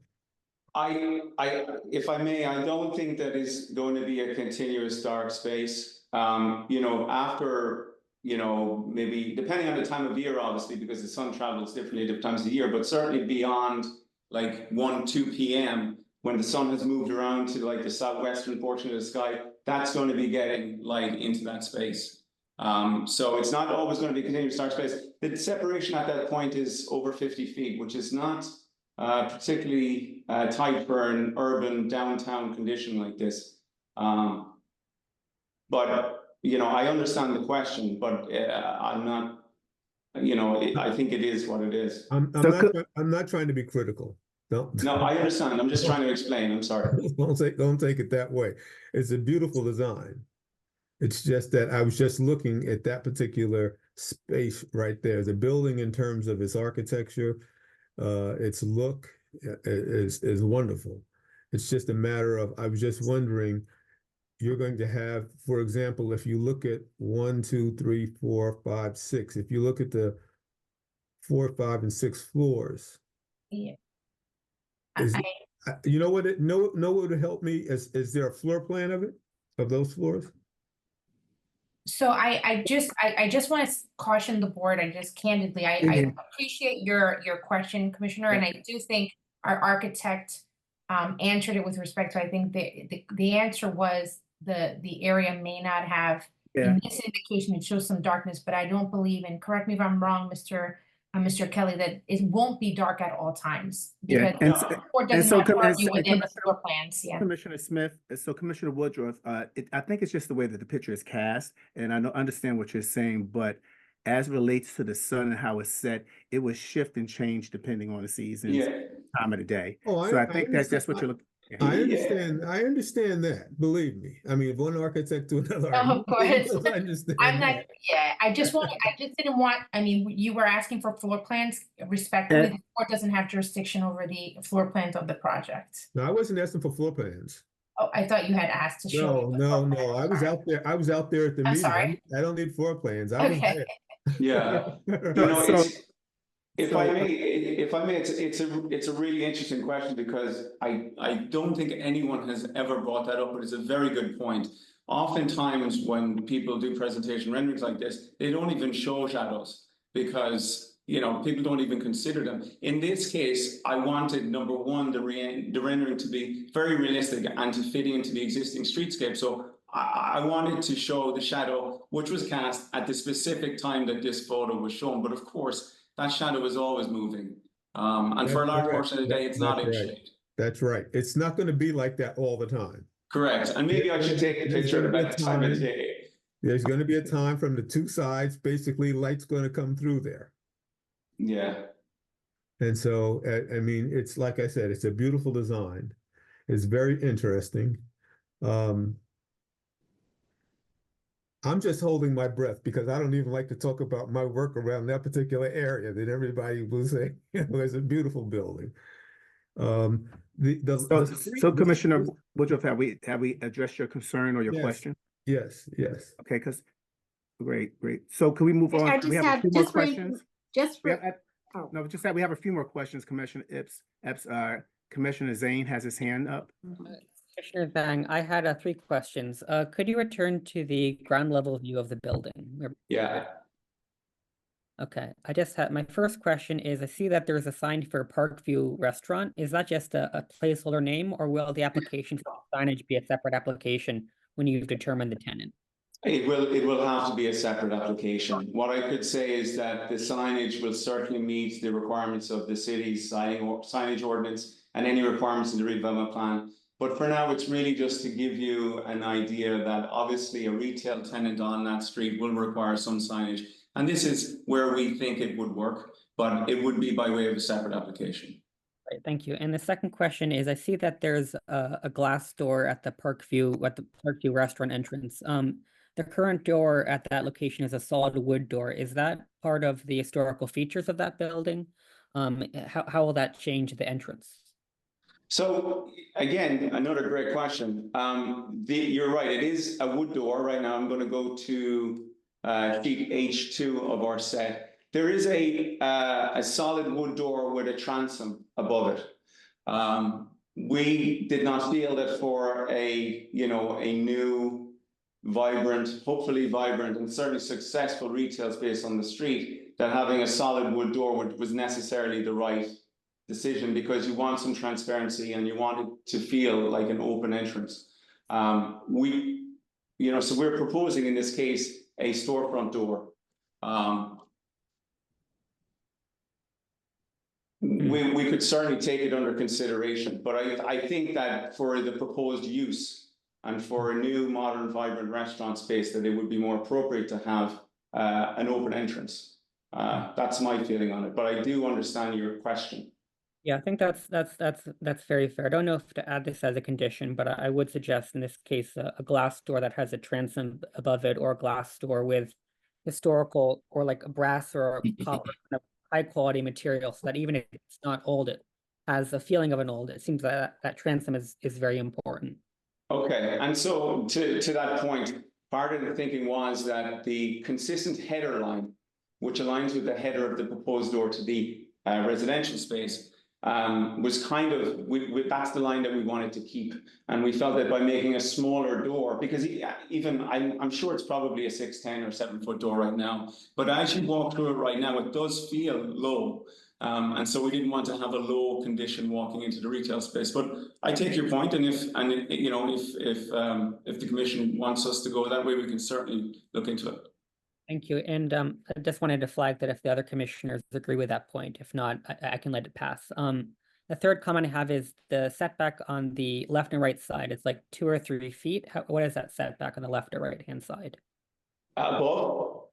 If I may, I don't think that is going to be a continuous dark space. After, maybe depending on the time of year, obviously, because the sun travels differently at different times of the year, but certainly beyond like 1, 2 p.m. when the sun has moved around to like the southwestern portion of the sky, that's going to be getting light into that space. So it's not always going to be a continuous dark space. The separation at that point is over 50 feet, which is not particularly tight for an urban downtown condition like this. But I understand the question, but I'm not, I think it is what it is. I'm not trying to be critical. No, I understand. I'm just trying to explain. I'm sorry. Don't take it that way. It's a beautiful design. It's just that I was just looking at that particular space right there. The building, in terms of its architecture, its look, is wonderful. It's just a matter of, I was just wondering, you're going to have, for example, if you look at 1, 2, 3, 4, 5, 6, if you look at the 4, 5, and 6 floors. Yeah. You know what would help me? Is there a floor plan of those floors? So I just want to caution the board, I just candidly, I appreciate your question, Commissioner, and I do think our architect answered it with respect to, I think the answer was the area may not have, in this indication, it shows some darkness, but I don't believe, and correct me if I'm wrong, Mr. Kelly, that it won't be dark at all times. Yeah, Because the board doesn't have purview within the floor plans, yeah. Commissioner Smith, so Commissioner Woodruff, I think it's just the way that the picture is cast, and I understand what you're saying, but as relates to the sun and how it's set, it will shift and change depending on the season, time of the day. Oh, So I think that's what you're looking. I understand that, believe me. I mean, one architect to another. I Of course. really understand I'm not, that. yeah, I just didn't want, I mean, you were asking for floor plans respectively. The board doesn't have jurisdiction over the floor plans of the project. No, I wasn't asking for floor plans. Oh, I thought you had asked to show. No, me the no, floor no. plan. I was Sorry. out there. I was out there at the I'm meeting. sorry. I don't need floor plans. I was Okay. there. Yeah. Right. You know, So- if so- I may, it's a really interesting question because I don't think anyone has ever brought that up, but it's a very good point. Oftentimes when people do presentation renderings like this, they don't even show shadows because, you know, people don't even consider them. In this case, I wanted, number one, the rendering to be very realistic and to fit into the existing streetscape. So I wanted to show the shadow which was cast at the specific time that this photo was shown. But of course, that shadow is always moving. And for a That's large correct. portion of the day, it's not in That's right. shade. That's right. It's not going to be like that all the time. Correct. And maybe I should take the There's picture at gonna be a about the time of time- day. There's going to be a time from the two sides, basically light's going to come through there. Yeah. And so, I mean, it's like I said, it's a beautiful design. It's very interesting. I'm just holding my breath because I don't even like to talk about my work around that particular area that everybody will say, you know, it's a beautiful building. So Commissioner Woodruff, have we addressed your concern or your Yes. question? Yes. Okay, great. So can we move on? I We just have a have, few more just for, questions. just We for, have- oh. No, just that we have a few more questions. Commissioner Commissioner Zane has his hand up. Commissioner Zhang, I had 3 questions. Could you return to the ground level view of the building? Yeah. Okay, I just had, my first question is, I see that there's a sign for Parkview Restaurant. Is that just a placeholder name, or will the application for signage be a separate application when you've determined the tenant? It will have to be a separate application. What I could say is that the signage will certainly meet the requirements of the city's signage ordinance and any requirements in the redevelopment plan. But for now, it's really just to give you an idea that obviously a retail tenant on that street will require some signage. And this is where we think it would work, but it would be by way of a separate application. Right, thank you. And the second question is, I see that there's a glass door at the Parkview restaurant entrance. The current door at that location is a solid wood door. Is that part of the historical features of that building? How will that change the entrance? So again, another great question. You're right, it is a wood door. Right now, I'm going to go to sheet H2 of our set. There is a solid wood door with a transom above it. We did not feel that for a new, vibrant, hopefully vibrant, and certainly successful retail space on the street, that having a solid wood door was necessarily the right decision, because you want some transparency and you want it to feel like an open entrance. So we're proposing in this case a storefront door. We could certainly take it under consideration, but I think that for the proposed use and for a new, modern, vibrant restaurant space, that it would be more appropriate to have an open entrance. That's my feeling on it, but I do understand your question. Yeah, I think that's very fair. I don't know if to add this as a condition, but I would suggest in this case a glass door that has a transom above it, or a glass door with historical or like a brass or a copper kind of high quality material, so that even if it's not old, it has a feeling of an old. It seems that that transom is very important. Okay, and so to that point, part of the thinking was that the consistent header line, which aligns with the header of the proposed door to the residential space, was kind of, that's the line that we wanted to keep. And we felt that by making a smaller door, because even I'm sure it's probably a 6'10" or 7-foot door right now, but as you walk through it right now, it does feel low. And so we didn't want to have a low condition walking into the retail space. But I take your point, and if the commission wants us to go that way, we can certainly look into it. Thank you. And I just wanted to flag that if the other commissioners agree with that point, if not, I can let it pass. The third comment I have is the setback on the left and right side. It's like 2 or 3 feet. What is that setback on the left or right hand side? Above?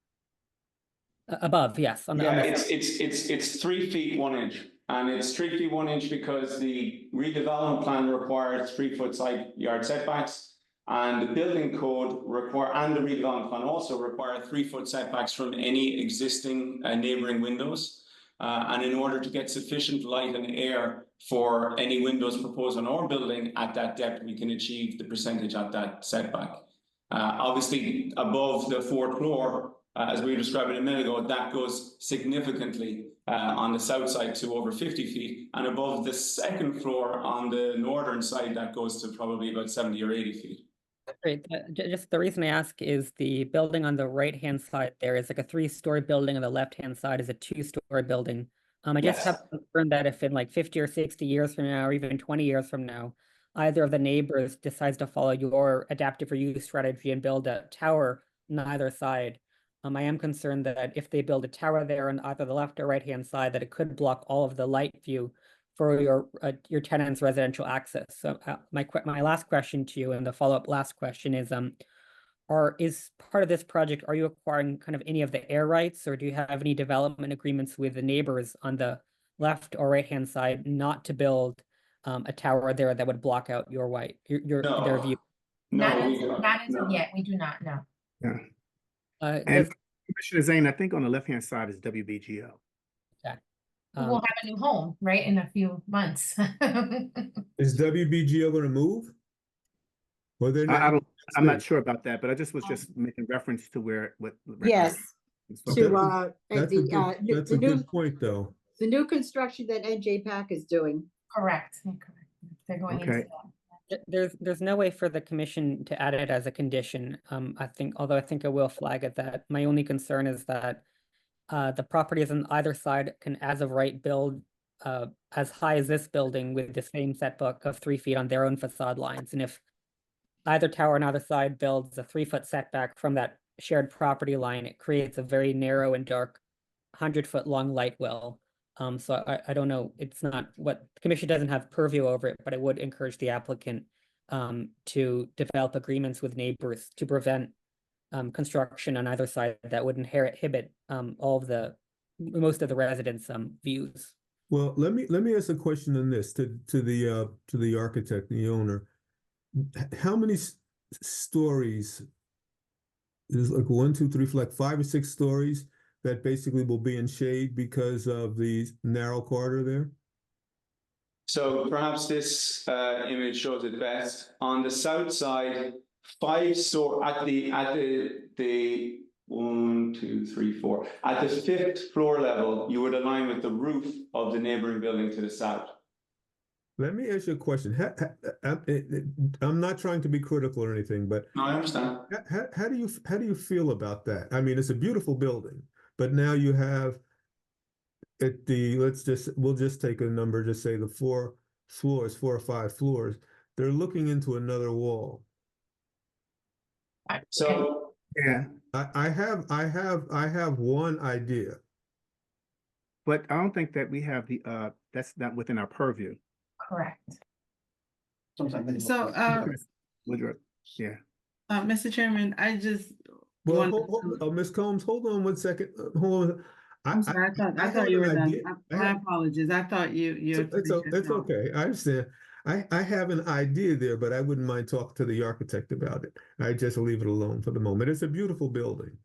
Above, yes. Yeah, it's 3 feet 1 inch. And it's 3 feet 1 inch because the redevelopment plan requires 3 foot side yard setbacks. And the building code and the redevelopment plan also require 3 foot setbacks from any existing neighboring windows. And in order to get sufficient light and air for any windows proposed on our building at that depth, we can achieve the percentage at that setback. Obviously, above the 4th floor, as we described a minute ago, that goes significantly on the south side to over 50 feet, and above the 2nd floor on the northern side, that goes to probably about 70 or 80 feet. Great. Just the reason I ask is the building on the right-hand side there is like a 3-story building, on the left-hand side is a 2-story building. I just Yes. have concern that if in like 50 or 60 years from now, or even 20 years from now, either of the neighbors decides to follow your adaptive reuse strategy and build a tower on either side, I am concerned that if they build a tower there on either the left or right-hand side, that it could block all of the light view for your tenants' residential access. So my last question to you, and the follow-up last question is part of this project, are you acquiring kind of any of the air rights, or do you have any development agreements with the neighbors on the left or right-hand side not to build a tower there that would block out their view? Not No, we as, don't. not as No. of yet, we do not know. Yeah. Does And Commissioner Zane, I think on the left-hand side is WBGO. We will have a new home, right, in a few months. Is WBGO going to move? Well, they're I not. don't, I'm not sure about that, but I was just making reference to where, what. Yes, But to, That's a good, that's a good point, though. the new construction that NJ Pack is doing. Correct, correct. They're going into Okay. that. There's no way for the commission to add it as a condition. I think I will flag it that my only concern is that the properties on either side can, as of right, build as high as this building with the same setback of 3 feet on their own facade lines. And if either tower on either side builds a 3-foot setback from that shared property line, it creates a very narrow and dark 100-foot long light well. So I don't know, it's not what the commission doesn't have purview over it, but I would encourage the applicant to develop agreements with neighbors to prevent construction on either side that would inhibit most of the residents' views. Well, let me ask a question on this to the architect, the owner. How many stories? There's like 1, 2, 3, like 5 or 6 stories that basically will be in shade because of the narrow corridor there? So perhaps this image shows it best. On the south side, 5 story at the 1, 2, 3, 4. At the 5th floor level, you would align with the roof of the neighboring building to the south. Let me ask you a question. I'm not trying to be critical or anything, but No, I understand. how do you feel about that? I mean, it's a beautiful building, but now you have we'll just take a number, just say the 4 floors, 4 or 5 floors. They're looking into another wall. So Yeah, I have one idea. but I don't think that we have that's not within our purview. Correct. So, Woodruff, yeah. Mr. Chairman, I just Well, wanted Ms. Combs, hold on 1 second. Hold on. I'm sorry, I have thought you an were done. idea. My apologies. I thought you. It's okay. I understand. I have an idea there, but I wouldn't mind talking to the architect about it. I just leave it alone for the moment. It's a beautiful building.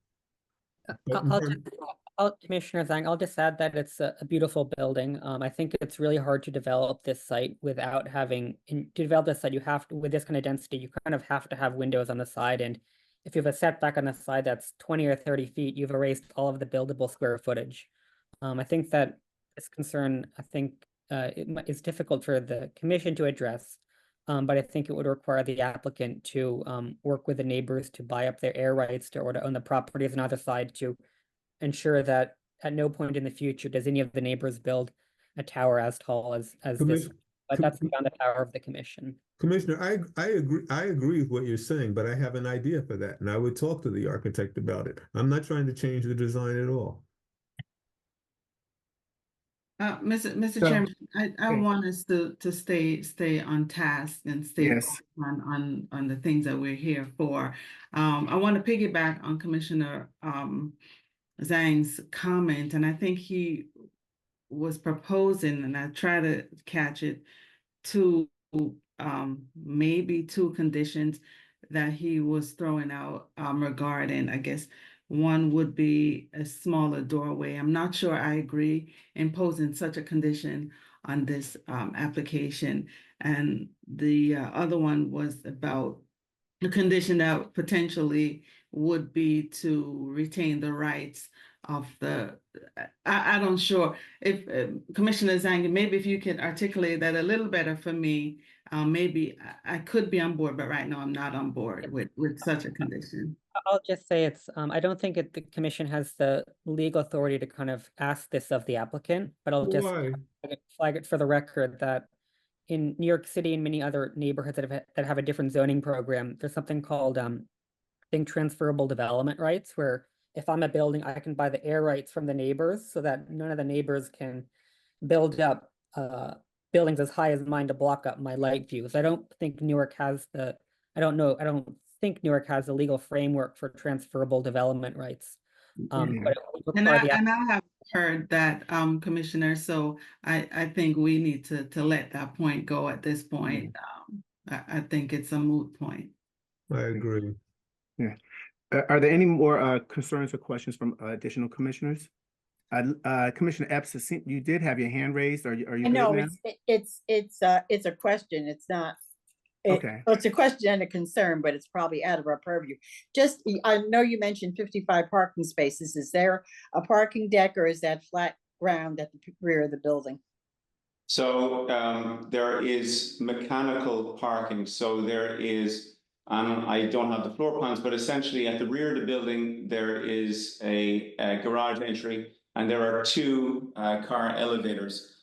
Commissioner Zhang, I'll just add that it's a beautiful building. I think it's really hard to develop this site without to develop this site, you have to, with this kind of density, you kind of have to have windows on the side. And if you have a setback on the side that's 20 or 30 feet, you've erased all of the buildable square footage. I think that this concern, is difficult for the commission to address. But I think it would require the applicant to work with the neighbors to buy up their air rights or to own the properties on either side to ensure that at no point in the future does any of the neighbors build a tower as tall as this. But that's beyond the power of the commission. Commissioner, I agree with what you're saying, but I have an idea for that, and I would talk to the architect about it. I'm not trying to change the design at all. Mr. Chairman, I want us to stay on task and stay Yes. on the things that we're here for. I want to piggyback on Commissioner Zhang's comment, and I think he was proposing, and I try to catch it, to maybe two conditions that he was throwing out regarding, I guess, one would be a smaller doorway. I'm not sure I agree imposing such a condition on this application. And the other one was about the condition that potentially would be to retain the rights of the, I don't sure if Commissioner Zhang, maybe if you could articulate that a little better for me, maybe I could be on board, but right now I'm not on board with such a condition. I'll just say it's, I don't think the commission has the legal authority to kind of ask this of the applicant, but I'll just Why? flag it for the record that in New York City and many other neighborhoods that have a different zoning program, there's something called, I think, transferable development rights, where if I'm a building, I can buy the air rights from the neighbors so that none of the neighbors can build up buildings as high as mine to block up my light views. I don't think Newark has the, I don't think Newark has a legal framework for transferable development rights. But it would And require the I have heard that, Commissioner, so I think we need to let that point go at this point. I think it's a moot point. I agree. Yeah. Are there any more concerns or questions from additional commissioners? Commissioner Epps, you did have your hand raised. Are you good No, now? it's a question. It's not. Okay. Well, it's a question and a concern, but it's probably out of our purview. Just, I know you mentioned 55 parking spaces. Is there a parking deck, or is that flat ground at the rear of the building? So there is mechanical parking. So there is, I don't have the floor plans, but essentially at the rear of the building, there is a garage entry, and there are two car elevators,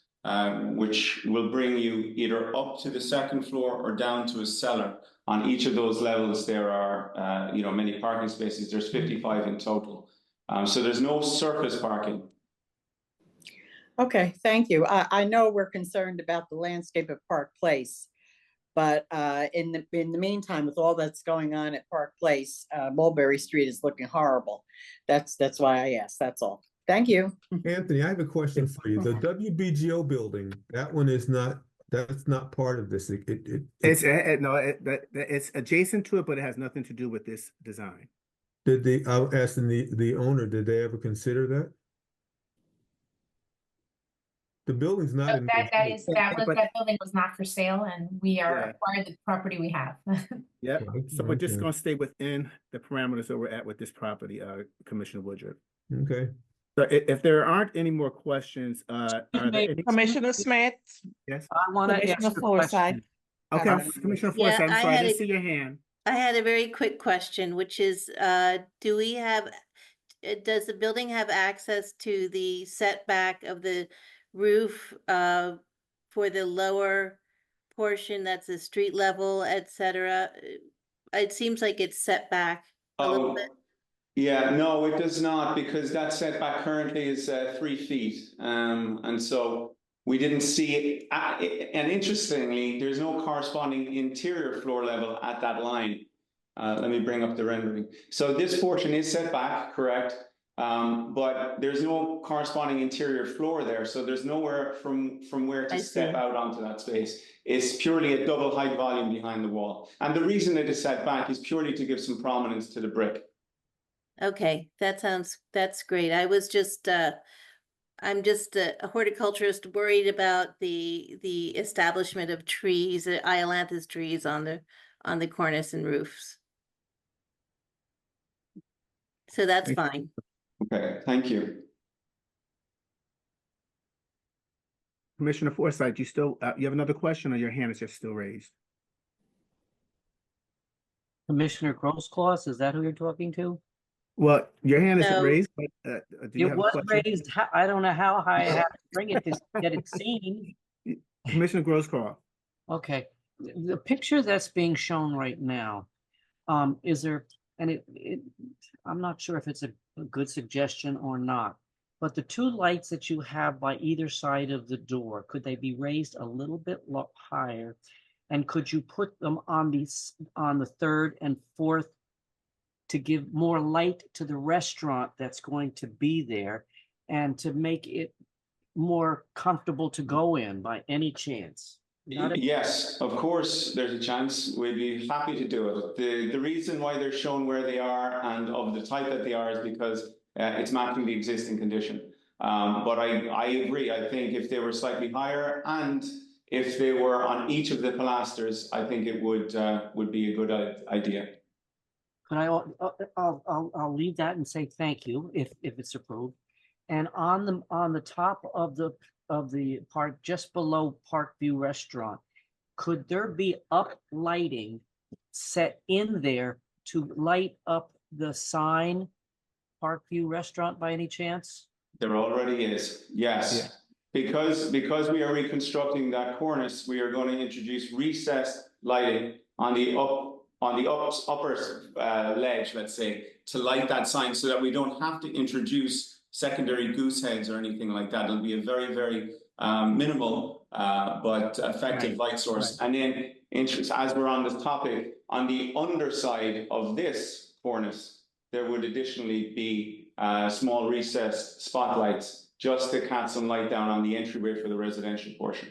which will bring you either up to the second floor or down to a cellar. On each of those levels, there are many parking spaces. There's 55 in total. So there's no surface parking. Okay, thank you. I know we're concerned about the landscape of Park Place, but in the meantime, with all that's going on at Park Place, Mulberry Street is looking horrible. That's why I asked. That's all. Thank you. Anthony, I have a question for you. The WBGO building, that one is not, that's not part of this. It's it's adjacent to it, but it has nothing to do with this design. I was asking the owner, did they ever consider that? The building's not in. That building was not for sale, and we are Yeah. acquired the property we have. Yep. So we're just Okay. going to stay within the parameters that we're at with this property, Commissioner Woodruff. Okay. So if there aren't any more questions, are there any? Commissioner Smith, Yes. I want to Commissioner ask a Forsythe. question. Okay, Commissioner Yeah, Forsythe, I'm I sorry, I had didn't a- see your hand. I had a very quick question, which is, do we have, does the building have access to the setback of the roof for the lower portion that's the street level, et cetera? It seems like it's set back a little bit. Yeah, no, it does not, because that setback currently is 3 feet. And so we didn't see it. And interestingly, there's no corresponding interior floor level at that line. Let me bring up the rendering. So this portion is set back, correct? But there's no corresponding interior floor there. So there's nowhere from where I to step see. out onto that space. It's purely a double height volume behind the wall. And the reason it is set back is purely to give some prominence to the brick. Okay, that's great. I was just, I'm just a horticulturist worried about the establishment of trees, ailanthus trees on the cornice and roofs. So that's Thank you. fine. Okay, thank you. Commissioner Forsythe, you still, you have another question, or your hand is just still raised? Commissioner Grosclaws, is that who you're talking to? Well, your hand is No. raised, but do you It have a was question? raised, I don't know how high I have to bring it to get it seen. Commissioner Grosclaw. Okay, the picture that's being shown right now, is there, and I'm not sure if it's a good suggestion or not, but the two lights that you have by either side of the door, could they be raised a little bit higher? And could you put them on the third and fourth to give more light to the restaurant that's going to be there, and to make it more comfortable to go in by any chance? Not if- Yes, of course, there's a chance. We'd be happy to do it. The reason why they're shown where they are and of the type that they are is because it's matching the existing condition. But I agree. I think if they were slightly higher and if they were on each of the pilasters, I think it would be a good idea. Could I'll leave that and say thank you if it's approved. And on the top of the park, just below Parkview Restaurant, could there be up lighting set in there to light up the sign Parkview Restaurant by any chance? There already is, yes. Yeah. Because we are reconstructing that cornice, we are going to introduce recessed lighting on the upper ledge, let's say, to light that sign so that we don't have to introduce secondary goose heads or anything like that. It'll be a very, very minimal but effective light source. right. And then, as we're on this topic, on the underside of this cornice, there would additionally be small recessed spotlights just to cast some light down on the entryway for the residential portion.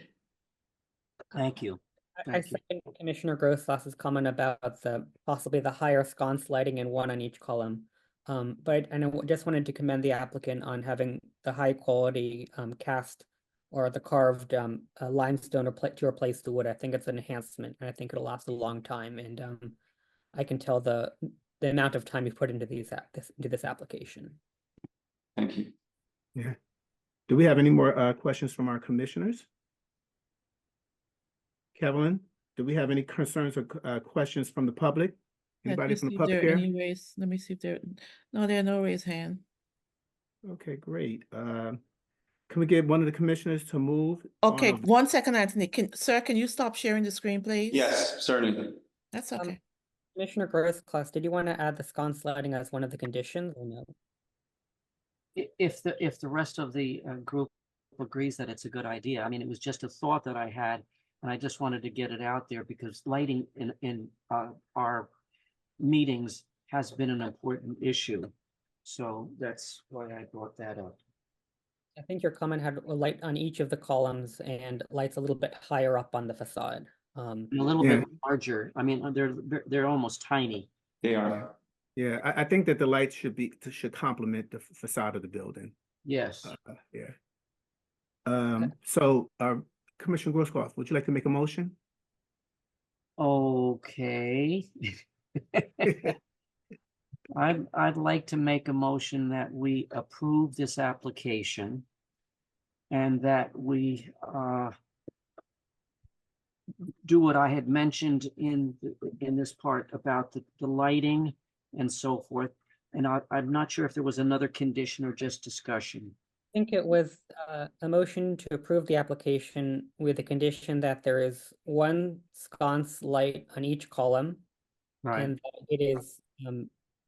Thank you. I Thank you. second Commissioner Grossloss's comment about possibly the higher sconce lighting and one on each column. But I just wanted to commend the applicant on having the high quality cast or the carved limestone to replace the wood. I think it's an enhancement, and I think it'll last a long time. And I can tell the amount of time you put into this application. Thank you. Yeah. Do we have any more questions from our commissioners? Kevin, do we have any concerns or questions from the public? Anybody from the public here? Let me see if there are no raised hand. Okay, great. Can we get one of the commissioners to move? Okay, on- 1 second, Anthony. Sir, can you stop sharing the screen, please? Yes, certainly. That's okay. Commissioner Grossclass, did you want to add the sconce lighting as one of the conditions or no? If the rest of the group agrees that it's a good idea. I mean, it was just a thought that I had, and I just wanted to get it out there because lighting in our meetings has been an important issue. So that's why I brought that up. I think your comment had a light on each of the columns and lights a little bit higher up on the facade. And a little Yeah. bit larger. I mean, they're almost tiny. They are. Yeah, I think that the lights should complement the facade of the building. Yes. Yeah. So, Commissioner Grossclass, would you like to make a motion? Okay. I'd like to make a motion that we approve this application and that we do what I had mentioned in this part about the lighting and so forth. And I'm not sure if there was another condition or just discussion. I think it was a motion to approve the application with the condition that there is one sconce light on each column. Right. And that it is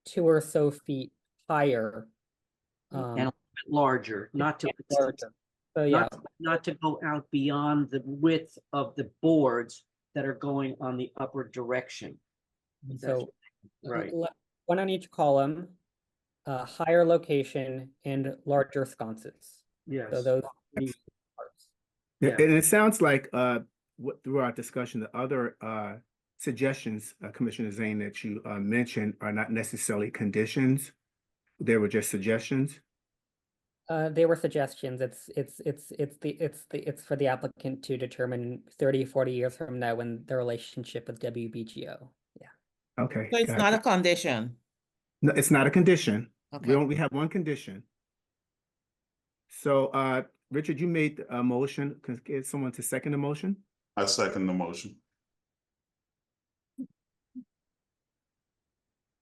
2 or so feet higher. And a little bit larger, not to larger. So yeah, not to go out beyond the width of the boards that are going on the upward direction. so Right. one on each column, higher location and larger sconces. Yes. So those 3 parts. Yeah, Yeah. and it sounds like through our discussion, the other suggestions, Commissioner Zane, that you mentioned are not necessarily conditions. They were just suggestions. They were suggestions. It's for the applicant to determine 30, 40 years from now when the relationship with WBGO. Yeah. Okay. So it's gotcha. not a condition. No, it's not a condition. Okay. We have one condition. So, Richard, you made a motion. Can I get someone to second the motion? I second the motion.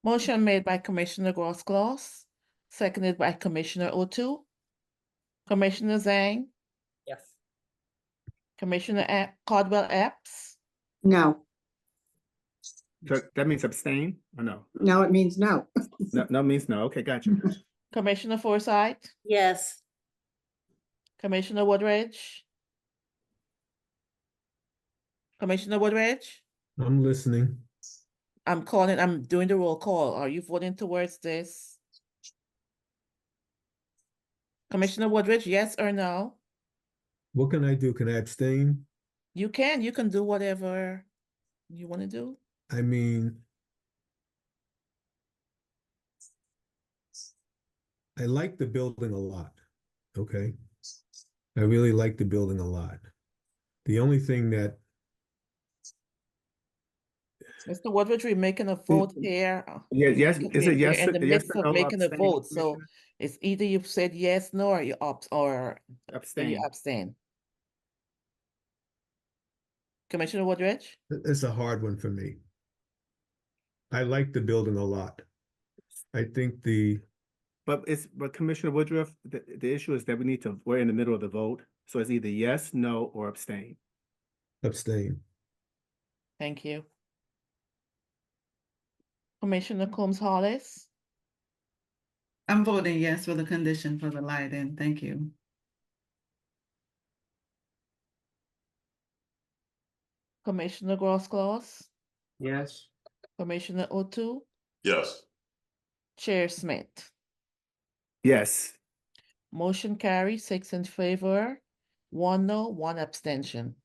Motion made by Commissioner Grossclass, seconded by Commissioner O'Toole. Commissioner Zhang, Yes. Commissioner Caldwell Epps, No, So that means abstain or no? no, it means no. No means no. Okay, gotcha. Commissioner Forsyth, Yes, Commissioner Woodridge. Commissioner Woodridge, I'm listening. I'm doing the roll call. Are you voting towards this? Commissioner Woodridge, yes or no? What can I do? Can I abstain? You can do whatever you want to do. I mean, I like the building a lot, okay? I really like the building a lot. The only thing that, Mr. Woodridge, we're making a vote here. Yeah, yes, is it We're yes, in the yes midst or of no making a abstain, vote, so Commissioner? it's either you've said yes, no, or you you Abstain. abstain. Commissioner Woodridge? it's a hard one for me. I like the building a lot. I think But Commissioner Woodruff, the issue is that we're in the middle of the vote, so it's either yes, no, or abstain. abstain. Thank you. Commissioner Combs Hollis? I'm voting yes with a condition for the lighting. Thank you. Commissioner Grosskloss? Yes. Commissioner O'Toole? Yes. Chair Smith? Yes. Motion carries 6 in favor, 1 no, 1 abstention.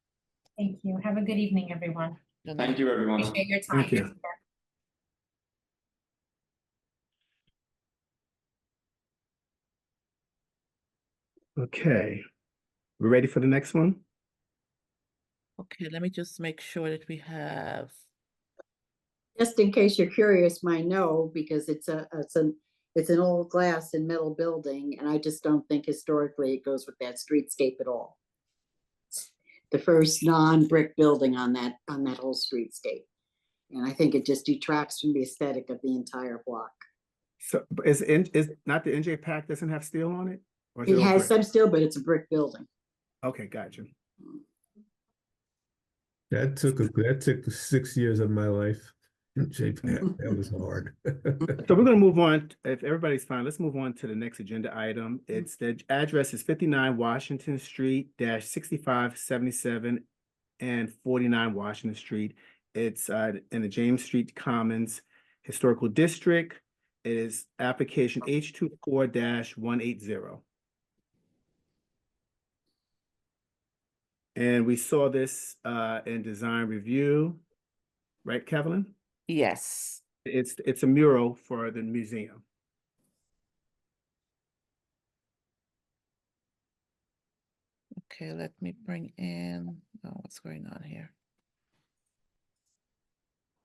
Thank you. Have a good evening, everyone. Good Thank night. you, everyone. Appreciate your time. Thank you. Okay. We're ready for the next one? Okay, let me just make sure that we have. Just in case you're curious, my no, because it's an old glass and metal building, and I just don't think historically it goes with that streetscape at all. It's the first non-brick building on that whole streetscape. And I think it just detracts from the aesthetic of the entire block. So is not the NJ Pack doesn't have steel on it? Or is It all has brick? some steel, but it's a brick building. Okay, gotcha. That took 6 years of my life. JPAC, that was hard. So we're gonna move on, if everybody's fine, let's move on to the next agenda item. It's the address is 59 Washington Street dash 6577 and 49 Washington Street. It's in the James Street Commons Historical District. It is application H24-180. And we saw this in design review, right, Kevin? Yes. It's a mural for the museum. Okay, let me bring in, oh, what's going on here?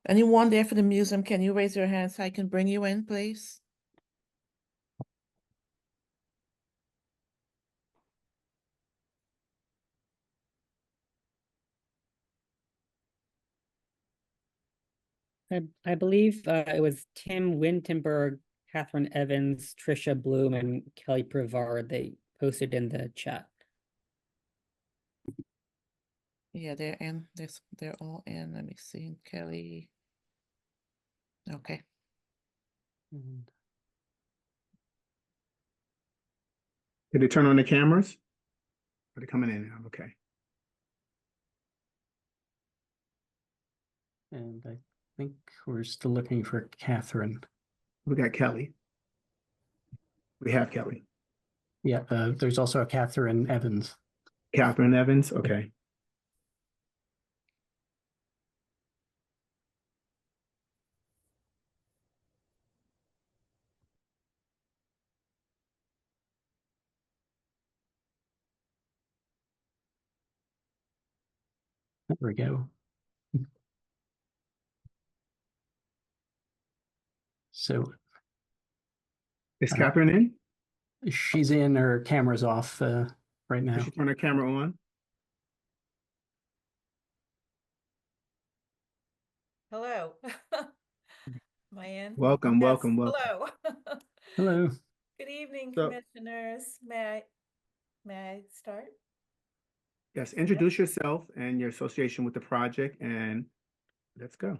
Anyone there for the museum, can you raise your hand so I can bring you in, please? I believe it was Tim Wintenberg, Catherine Evans, Trisha Bloom, and Kelly Privard. They posted in the chat. Yeah, they're in, they're all in, let me see, Kelly. Okay, And Did they turn on the cameras? Are they coming in now? Okay. I think we're still looking for Catherine. We got Kelly. We have Kelly. Yeah, there's also a Catherine Evans. Catherine Evans, okay. There we go. So Is Catherine in? she's in, her camera's off right Did now. she turn her camera on? Hello. Am I in? Welcome, Yes, welcome, welcome. hello. Hello. Good evening, So- commissioners. May I start? Yes, introduce yourself and your association with the project, and let's go.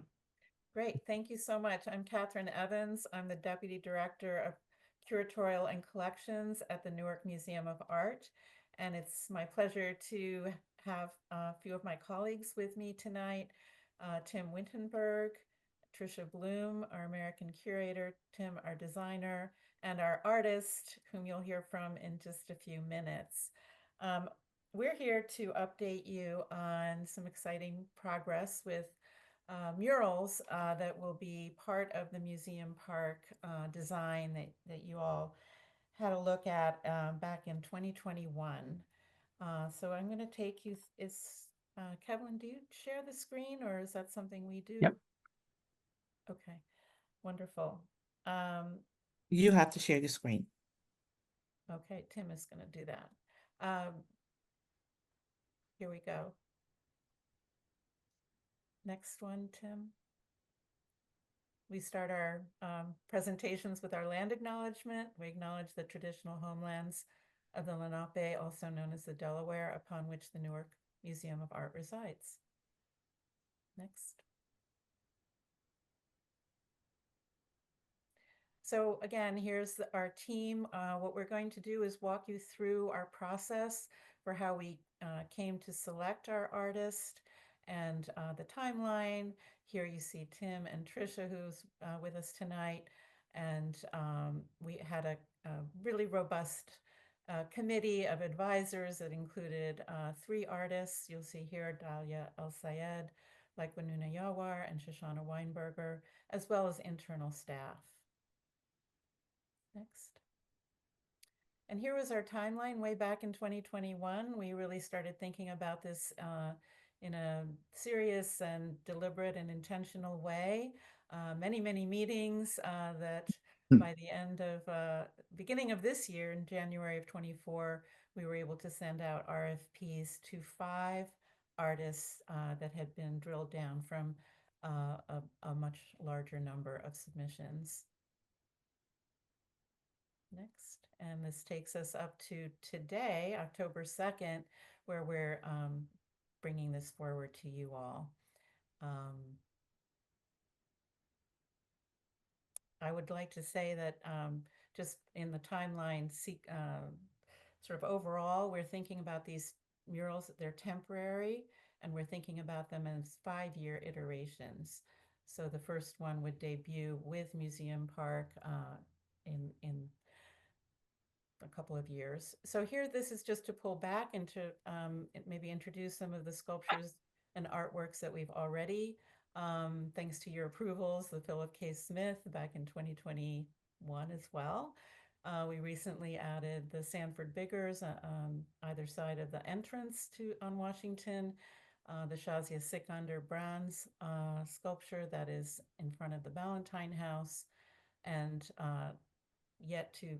Great, thank you so much. I'm Catherine Evans. I'm the Deputy Director of Curatorial and Collections at the Newark Museum of Art. And it's my pleasure to have a few of my colleagues with me tonight. Tim Wintenberg, Trisha Bloom, our American curator, Tim, our designer, and our artist, whom you'll hear from in just a few minutes. we're here to update you on some exciting progress with murals that will be part of the museum park design that you all had a look at back in 2021. So I'm going to take you, Kevin, do you share the screen or is that something we do? Yep. Okay, wonderful. You have to share your screen. Okay, Tim is going to do that. Here we go. Next one, Tim. We start our presentations with our land acknowledgement. We acknowledge the traditional homelands of the Lenape, also known as the Delaware, upon which the Newark Museum of Art resides. Next. So again, here's our team. What we're going to do is walk you through our process for how we came to select our artist and the timeline. Here you see Tim and Trisha, who's with us tonight. And we had a really robust committee of advisors that included 3 artists. You'll see here Dalia El-Sayed, Laikwanuna Yawar, and Shoshana Weinberger, as well as internal staff. Next. And here was our timeline way back in 2021. We really started thinking about this in a serious and deliberate and intentional way. Many meetings that by the end of beginning of this year, in January of 24, we were able to send out RFPs to 5 artists that had been drilled down from a much larger number of submissions. Next, and this takes us up to today, October 2nd, where we're bringing this forward to you all. I would like to say that just in the timeline, sort of overall, we're thinking about these murals, they're temporary, and we're thinking about them as 5-year iterations. So the first one would debut with Museum Park in a couple of years. So here, this is just to pull back and to maybe introduce some of the sculptures and artworks that we've already, thanks to your approvals, the Philip K. Smith back in 2021 as well. We recently added the Sanford Biggers on either side of the entrance on Washington, the Shazia Sikander bronze sculpture that is in front of the Ballantyne House, and yet to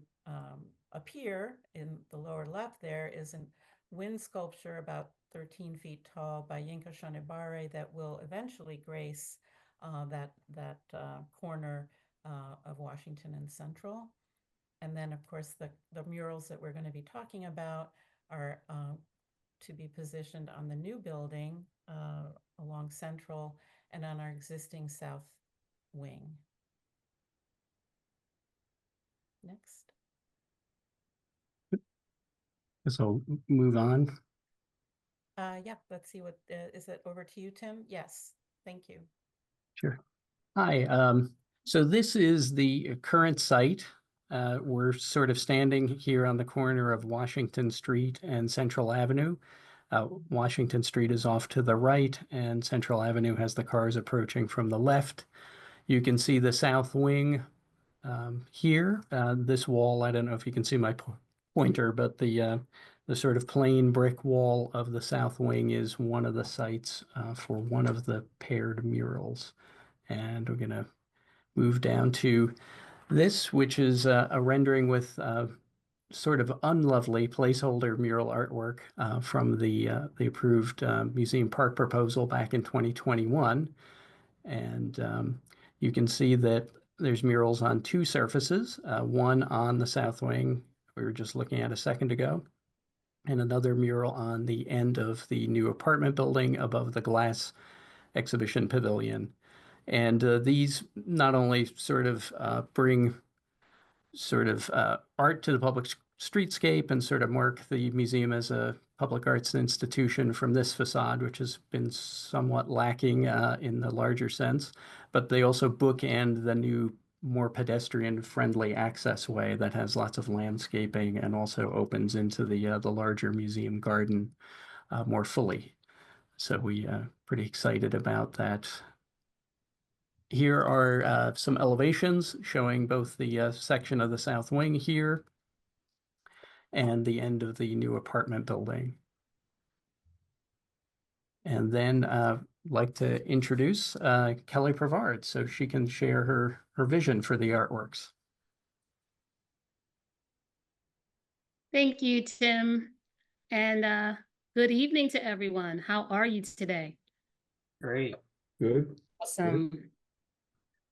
appear in the lower left there is a wind sculpture about 13 feet tall by Yinka Shonibare that will eventually grace that corner of Washington and Central. And then, of course, the murals that we're going to be talking about are to be positioned on the new building along Central and on our existing south wing. Next. So move on. Yeah, let's see what, is it over to you, Tim? Yes, thank you. Sure. Hi, so this is the current site. We're sort of standing here on the corner of Washington Street and Central Avenue. Washington Street is off to the right and Central Avenue has the cars approaching from the left. You can see the south wing here. This wall, I don't know if you can see my pointer, but the sort of plain brick wall of the south wing is one of the sites for one of the paired murals. And we're going to move down to this, which is a rendering with sort of unlovely placeholder mural artwork from the approved Museum Park proposal back in 2021. And you can see that there's murals on 2 surfaces, one on the south wing we were just looking at a second ago, and another mural on the end of the new apartment building above the glass exhibition pavilion. And these not only sort of bring sort of art to the public streetscape and sort of mark the museum as a public arts institution from this facade, which has been somewhat lacking in the larger sense, but they also bookend the new more pedestrian-friendly access way that has lots of landscaping and also opens into the larger museum garden more fully. So we pretty excited about that. Here are some elevations showing both the section of the south wing here and the end of the new apartment building. And then like to introduce Kelly Prevard so she can share her vision for the artworks. Thank you, Tim. And good evening to everyone. How are you today? Great. Good. Awesome.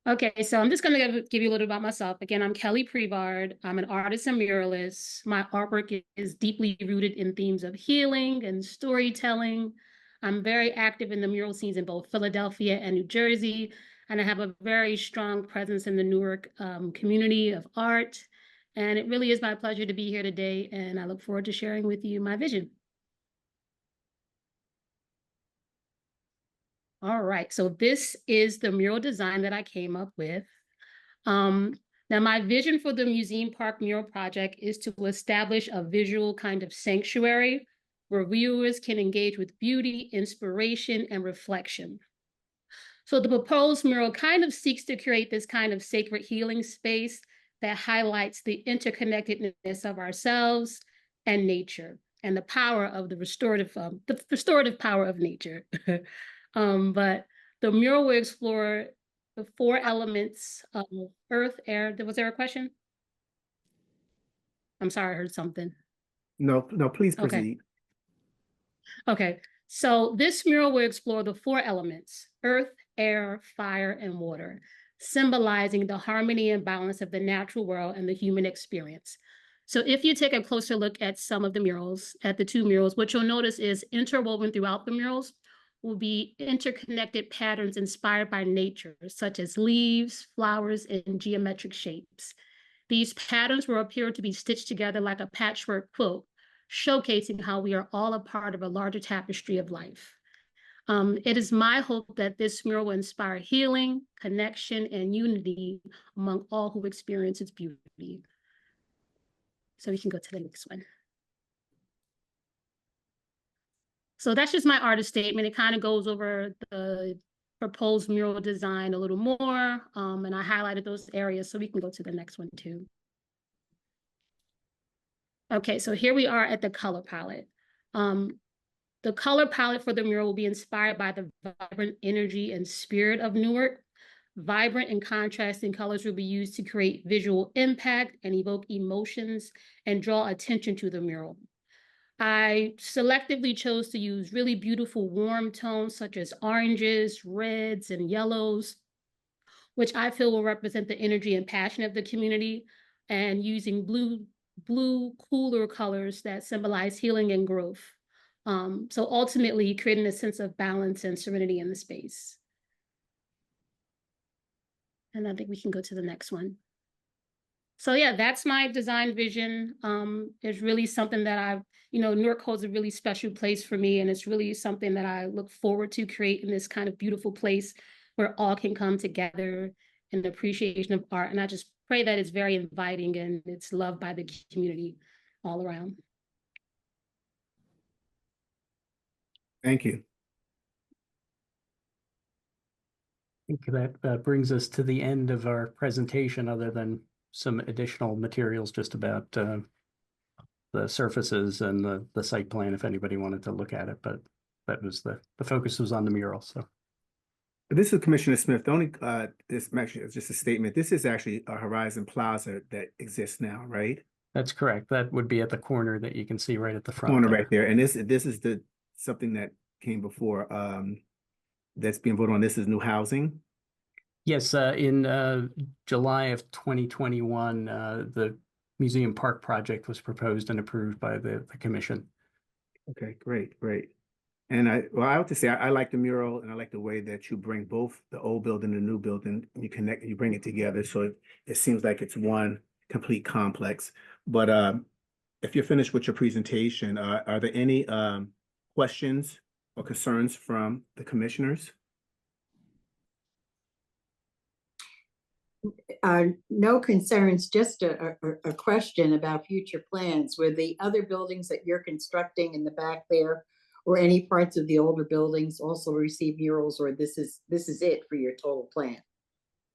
Okay, so I'm just going to give you a little about myself. Again, I'm Kelly Prevard. I'm an artist and muralist. My artwork is deeply rooted in themes of healing and storytelling. I'm very active in the mural scenes in both Philadelphia and New Jersey, and I have a very strong presence in the Newark community of art. And it really is my pleasure to be here today, and I look forward to sharing with you my vision. All right, so this is the mural design that I came up with. Now, my vision for the Museum Park mural project is to establish a visual kind of sanctuary where viewers can engage with beauty, inspiration, and reflection. So the proposed mural kind of seeks to create this kind of sacred healing space that highlights the interconnectedness of ourselves and nature and the power of the restorative power of nature. But the mural will explore the 4 elements of earth, air. Was there a question? I'm sorry, I heard something. No, please Okay. proceed. Okay, so this mural will explore the 4 elements, earth, air, fire, and water, symbolizing the harmony and balance of the natural world and the human experience. So if you take a closer look at some of the murals, at the 2 murals, what you'll notice is interwoven throughout the murals will be interconnected patterns inspired by nature, such as leaves, flowers, and geometric shapes. These patterns will appear to be stitched together like a patchwork quilt, showcasing how we are all a part of a larger tapestry of life. It is my hope that this mural will inspire healing, connection, and unity among all who experience its beauty. So we can go to the next one. So that's just my artist statement. It kind of goes over the proposed mural design a little more, and I highlighted those areas, so we can go to the next one too. Okay, so here we are at the color palette. The color palette for the mural will be inspired by the vibrant energy and spirit of Newark. Vibrant and contrasting colors will be used to create visual impact and evoke emotions and draw attention to the mural. I selectively chose to use really beautiful warm tones such as oranges, reds, and yellows, which I feel will represent the energy and passion of the community, and using blue cooler colors that symbolize healing and growth. So ultimately creating a sense of balance and serenity in the space. And I think we can go to the next one. So yeah, that's my design vision. It's really something that Newark holds a really special place for me, and it's really something that I look forward to creating this kind of beautiful place where all can come together in the appreciation of art. And I just pray that it's very inviting and it's loved by the community all around. Thank you. I think that brings us to the end of our presentation, other than some additional materials just about the surfaces and the site plan if anybody wanted to look at it, but that was the focus was on the mural. So This is Commissioner Smith. The only this actually is just a statement. This is actually a Horizon Plaza that exists now, right? that's correct. That would be at the corner that you can see right at the front. Corner right there. And this is something that came before that's being voted on. This is new housing. Yes, in July of 2021, the Museum Park project was proposed and approved by the commission. Okay, great. And I have to say, I like the mural, and I like the way that you bring both the old building and the new building, and you bring it together. So it seems like it's one complete complex. But if you're finished with your presentation, are there any questions or concerns from the commissioners? No concerns, just a question about future plans. Were the other buildings that you're constructing in the back there, or any parts of the older buildings also receive murals, or this is it for your total plan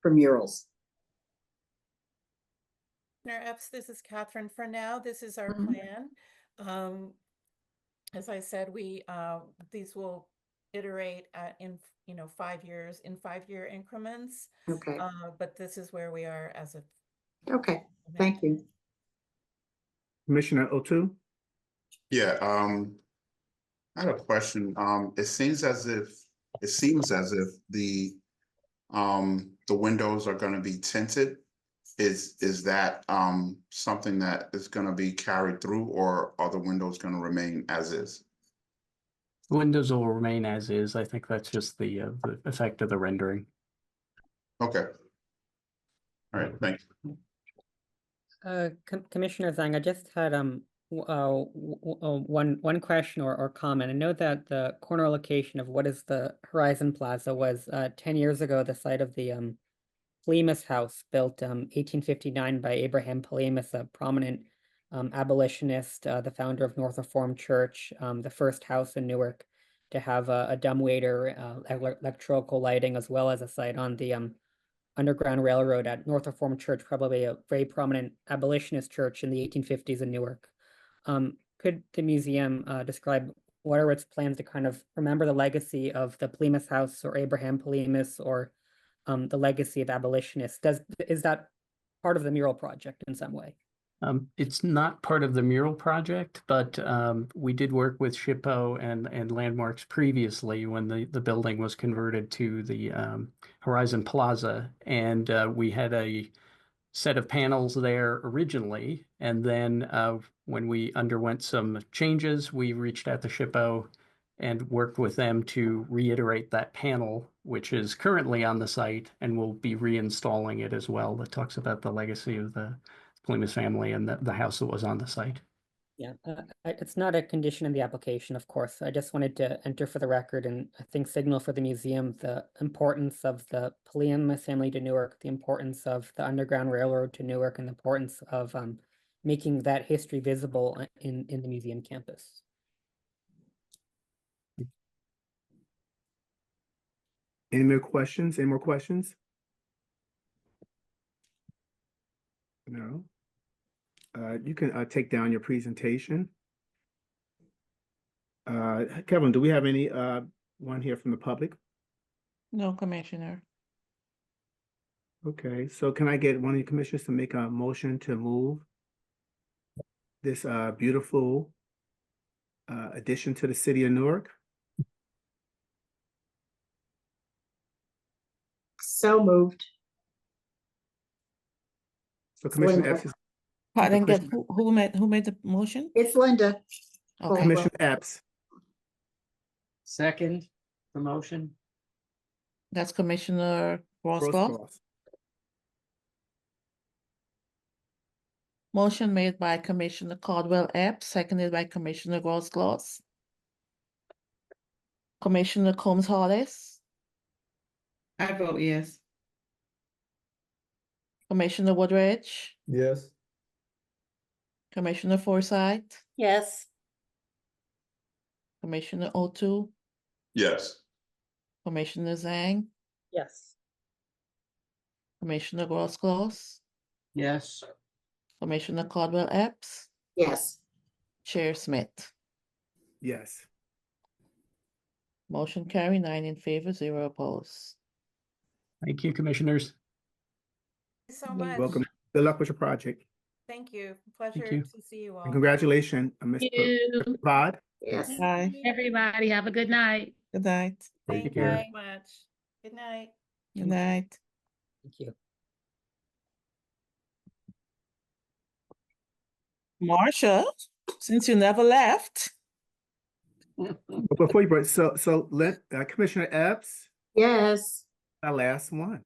for murals? Commissioner Epps, this is Catherine. For now, this is our Mhm. plan. As I said, these will iterate in 5 years, in 5-year increments. Okay, But this is where we are as of okay, thank you. Commissioner O'Toole? Yeah, I have a question. It seems as if the windows are gonna be tinted. Is that something that is gonna be carried through, or are the windows gonna remain as is? Windows will remain as is. I think that's just the effect of the rendering. Okay. All right, thanks. Commissioner Zhang, I just had one question or comment. I know that the corner location of what is the Horizon Plaza was 10 years ago the site of the Palamas House, built 1859 by Abraham Palamas, a prominent abolitionist, the founder of North Reformed Church, the first house in Newark to have a dumbwaiter, electrical lighting, as well as a site on the Underground Railroad at North Reformed Church, probably a very prominent abolitionist church in the 1850s in Newark. Could the museum describe what are its plans to kind of remember the legacy of the Palamas House or Abraham Palamas, or the legacy of abolitionists? Is that part of the mural project in some way? It's not part of the mural project, but we did work with SHPO and Landmarks previously when the building was converted to the Horizon Plaza, and we had a set of panels there originally, and then when we underwent some changes, we reached out to SHPO and worked with them to reiterate that panel, which is currently on the site, and we'll be reinstalling it as well. That talks about the legacy of the Palamas family and the house that was on the site. Yeah, it's not a condition in the application, of course. I just wanted to enter for the record and I think signal for the museum the importance of the Palamas family to Newark, the importance of the Underground Railroad to Newark, and the importance of making that history visible in the museum campus. Any more questions? Any more questions? No. You can take down your presentation. Kevin, do we have any one here from the public? No, Commissioner. Okay, so can I get one of the commissioners to make a motion to move this beautiful addition to the city of Newark? So moved. So Commissioner Linda. Epps, I didn't get Commissioner- who made the motion? It's Linda. Okay. Commissioner Epps, Second, promotion. That's Commissioner Roscoe. Rosecross. Motion made by Commissioner Caldwell Epps, seconded by Commissioner Roscoe. Commissioner Combs Hollis, I vote yes. Commissioner Woodridge, Yes. Commissioner Forsythe, Yes. Commissioner O'Toole, Yes. Commissioner Zhang, Yes. Commissioner Roscoe, Yes. Commissioner Caldwell Epps, Yes. Chair Smith. Yes. Motion carry 9 in favor, 0 opposed. Thank you, commissioners. Thank you so much. Welcome. Good luck with your project. Thank you. Pleasure you. to see you all. And congratulations, Mr. You, Pod. Yes. Bye. everybody, have a good night. Good night. Thank you care. very much. Good night. Good night. Thank you. Marcia, since you never left. But before you break, so let Commissioner Epps, Yes. our last one.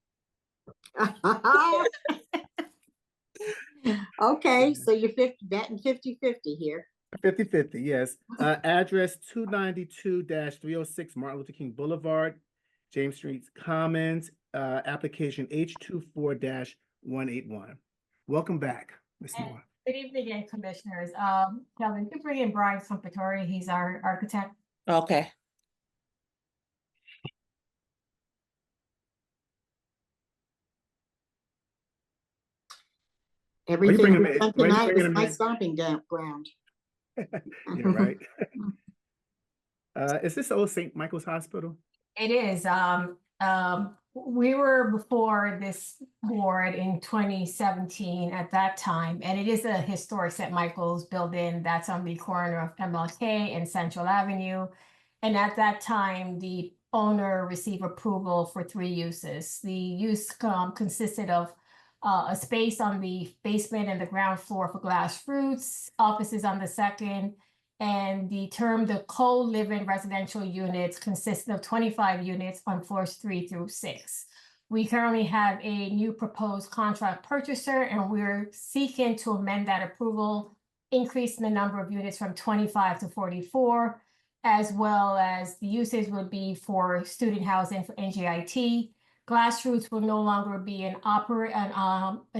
Okay, so you're batting 50-50 here. 50-50, yes. Address 292-306 Martin Luther King Boulevard, James Street Commons, application H24-1 181. Welcome back, Ms. And Moore. Good evening again, commissioners. Kelvin, you bring in Brian Sumpatore, he's our architect. Okay. Everything bringing we him in? done Why you tonight bringing was him my in? stomping ground. Yeah, right. Is this old St. Michael's Hospital? It is, we were before this board in 2017 at that time, and it is a historic St. Michael's building that's on the corner of MLK and Central Avenue. And at that time, the owner received approval for 3 uses. The use consisted of a space on the basement and the ground floor for glass roots, offices on the second, and the co-living residential units consist of 25 units on floors 3 through 6. We currently have a new proposed contract purchaser, and we're seeking to amend that approval, increasing the number of units from 25 to 44, as well as the uses would be for student housing for NJIT. Glassroots will no longer be a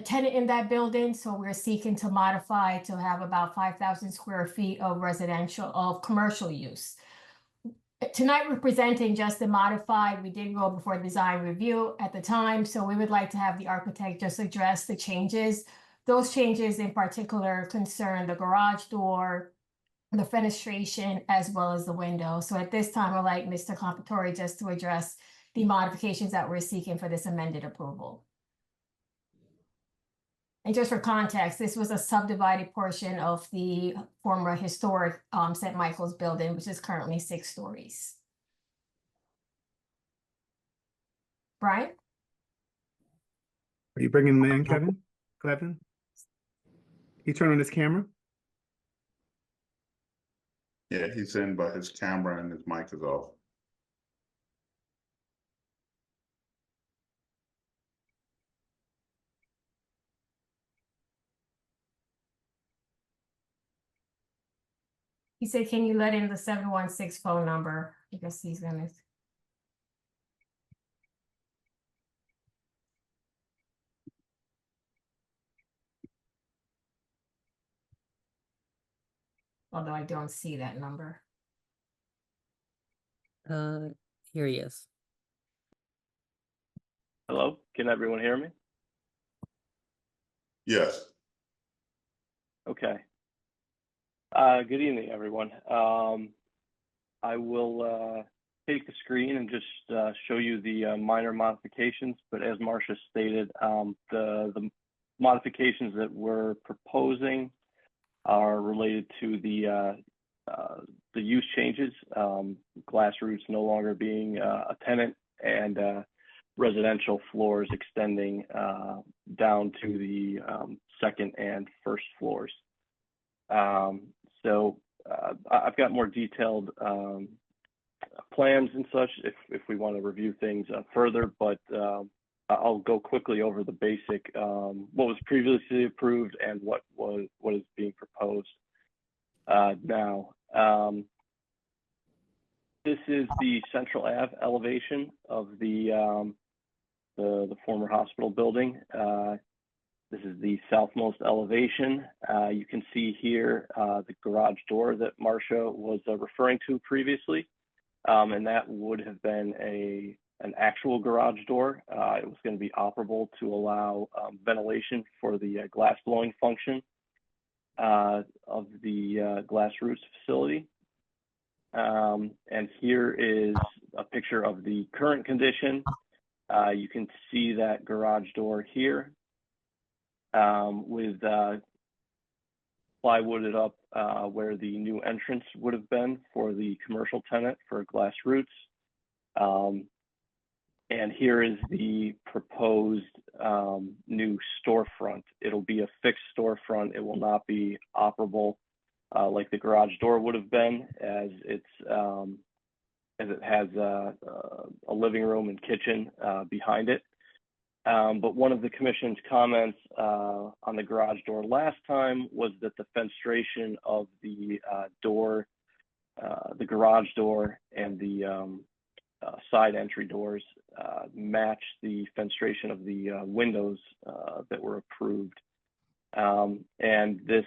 tenant in that building, so we're seeking to modify to have about 5,000 square feet of commercial use. Tonight, we're presenting just the modified. We did go before design review at the time, so we would like to have the architect just address the changes. Those changes in particular concern the garage door, the fenestration, as well as the window. So at this time, I'd like Mr. Compatore just to address the modifications that we're seeking for this amended approval. And just for context, this was a subdivided portion of the former historic St. Michael's building, which is currently 6 stories. Brian? Are you bringing him in, Kevin? Clevin? He turned on his camera? Yeah, he's in, but his camera and his mic is off. He said, can you let in the 716 phone number? I guess he's gonna. Although I don't see that number. Here he is. Hello, can everyone hear me? Yes. Okay. Good evening, everyone. I will take the screen and just show you the minor modifications, but as Marcia stated, the modifications that we're proposing are related to the use changes, glass roots no longer being a tenant, and residential floors extending down to the second and first floors. So I've got more detailed plans and such if we want to review things further, but I'll go quickly over the basic, what was previously approved and what is being proposed now. This is the Central Ave elevation of the former hospital building. This is the southmost elevation. You can see here the garage door that Marcia was referring to previously, and that would have been an actual garage door. It was going to be operable to allow ventilation for the glass blowing function of the glass roots facility. And here is a picture of the current condition. You can see that garage door here with plywooded up where the new entrance would have been for the commercial tenant for glass roots. And here is the proposed new storefront. It'll be a fixed storefront. It will not be operable like the garage door would have been, as it has a living room and kitchen behind it. But one of the commission's comments on the garage door last time was that the fenestration of the door, the garage door, and the side entry doors match the fenestration of the windows that were approved. And this,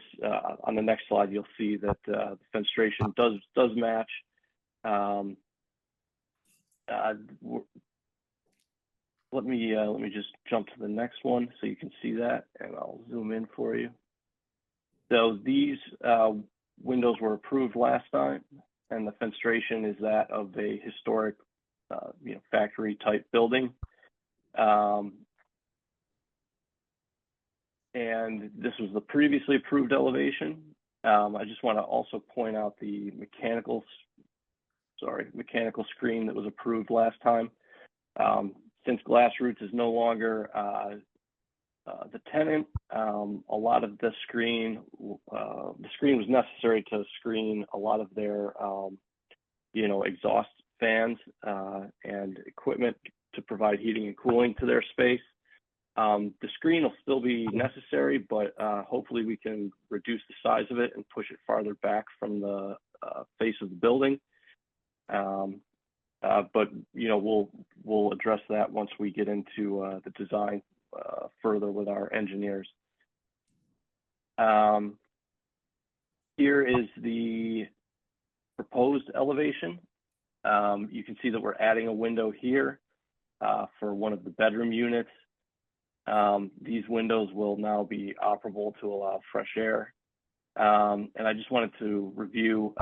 on the next slide, you'll see that the fenestration does match. Let me just jump to the next one so you can see that, and I'll zoom in for you. So these windows were approved last time, and the fenestration is that of a historic, factory type building. And this was the previously approved elevation. I just want to also point out the mechanical screen that was approved last time. Since Glassroots is no longer the tenant, a lot of the screen was necessary to screen a lot of their, exhaust fans and equipment to provide heating and cooling to their space. The screen will still be necessary, but hopefully we can reduce the size of it and push it farther back from the face of the building. But we'll address that once we get into the design further with our engineers. Here is the proposed elevation. You can see that we're adding a window here for one of the bedroom units. These windows will now be operable to allow fresh air. And I just wanted to review,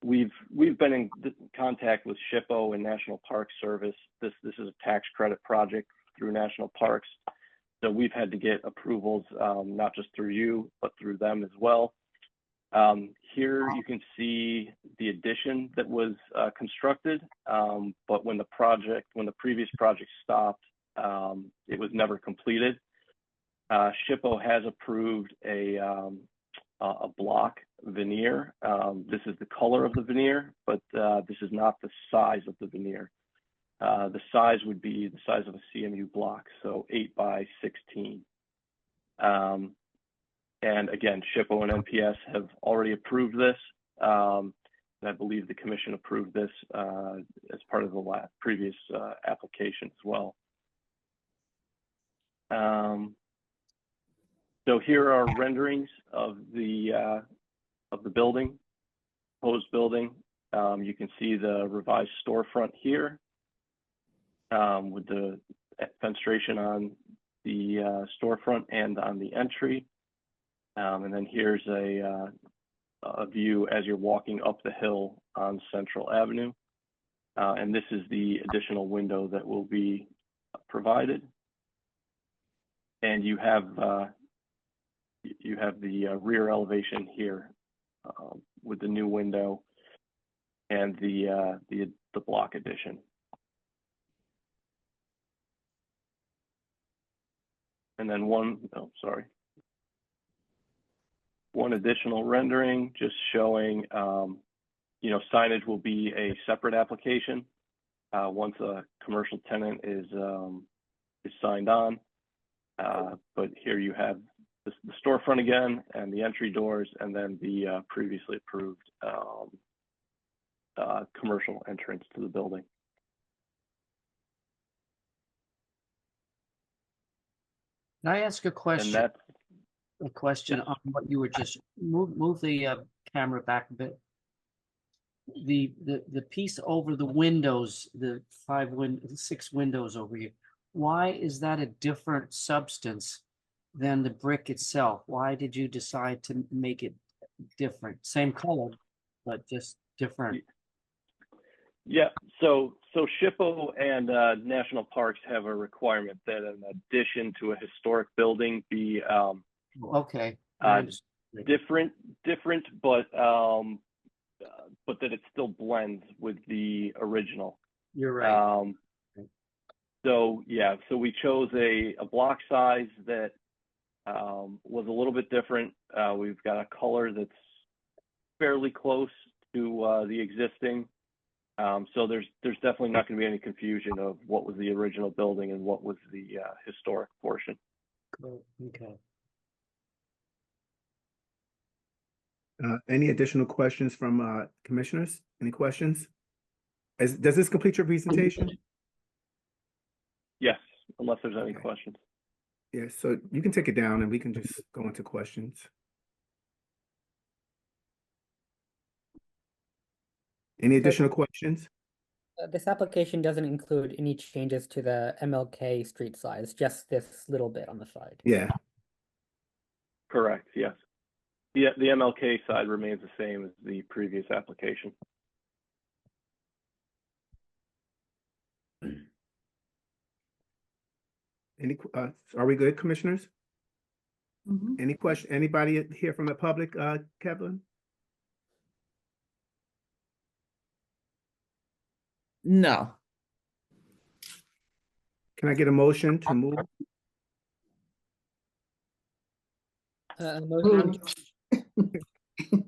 we've been in contact with SHPO and National Park Service. This is a tax credit project through National Parks. So we've had to get approvals, not just through you, but through them as well. Here you can see the addition that was constructed, but when the previous project stopped, it was never completed. SHPO has approved a block veneer. This is the color of the veneer, but this is not the size of the veneer. The size would be the size of a CMU block, so 8 by 16. And again, SHPO and NPS have already approved this. And I believe the commission approved this as part of the previous application as well. So here are renderings of the building, proposed building. You can see the revised storefront here with the fenestration on the storefront and on the entry. And then here's a view as you're walking up the hill on Central Avenue. And this is the additional window that will be provided. And you have the rear elevation here with the new window and the block addition. And then one additional rendering just showing, signage will be a separate application once a commercial tenant is signed on. But here you have the storefront again and the entry doors, and then the previously approved commercial entrance to the building. Can I ask a question? And that's A question on what you were just move the camera back a bit. The piece over the windows, the 6 windows over here. Why is that a different substance than the brick itself? Why did you decide to make it different? Same color, but just different. Yeah, so SHPO and National Parks have a requirement that an addition to a historic building be okay. different, but that it still blends with the original. You're right. So yeah, so we chose a block size that was a little bit different. We've got a color that's fairly close to the existing. So there's definitely not going to be any confusion of what was the original building and what was the historic portion. Cool. Okay. Any additional questions from commissioners? Any questions? Does this complete your presentation? Yes, unless there's any Okay. questions. Yeah, so you can take it down and we can just go into questions. Any additional questions? This application doesn't include any changes to the MLK street size, just this little bit on the side. Yeah, Correct, yes. The MLK side remains the same as the previous application. are we good, commissioners? Mhm. Any question, anybody here from the public, Kevin? No. Can I get a motion to move? A motion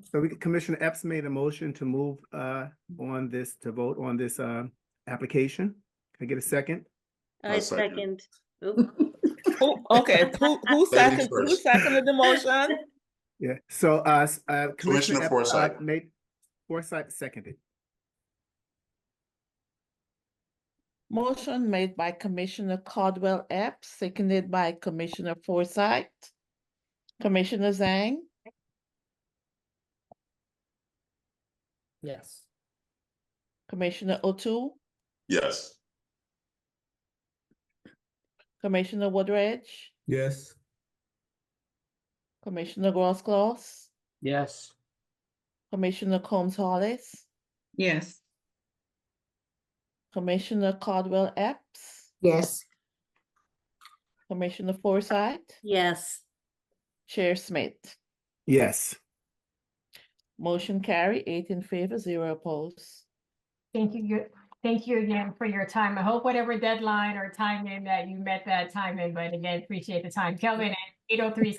So Commissioner Epps made a motion to move on this, to vote on this application. Can I get a second? I I'll second. second. Oop. Okay, who Ladies who first. seconded the motion? Yeah, so Commissioner Commissioner Epps Forsythe. made, Forsythe seconded. Motion made by Commissioner Caldwell Epps, seconded by Commissioner Forsythe. Commissioner Zhang, Yes. Commissioner O'Toole, Yes. Commissioner Woodridge, Yes. Commissioner Grosclaws, Yes. Commissioner Combs Hollis, Yes. Commissioner Caldwell Epps, Yes. Commissioner Forsythe, Yes. Chair Smith. Yes. Motion carry, 8 in favor, 0 opposed. Thank you again for your time. I hope whatever deadline or time in that you met that time in, but again, appreciate the time. Kelvin at 8:03.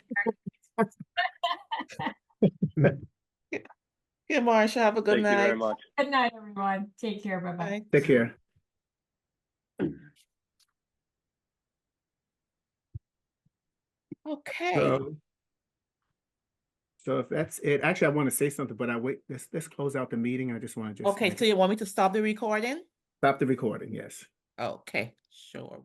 Okay, Marcia, have a good Thank night. you very much. Good night, everyone. Take care. Bye-bye. Bye. Take care. Okay, So if that's it, actually, I want to say something, but let's close out the meeting. I just want to okay, so you want me to stop the recording? stop the recording, yes. Okay, sure.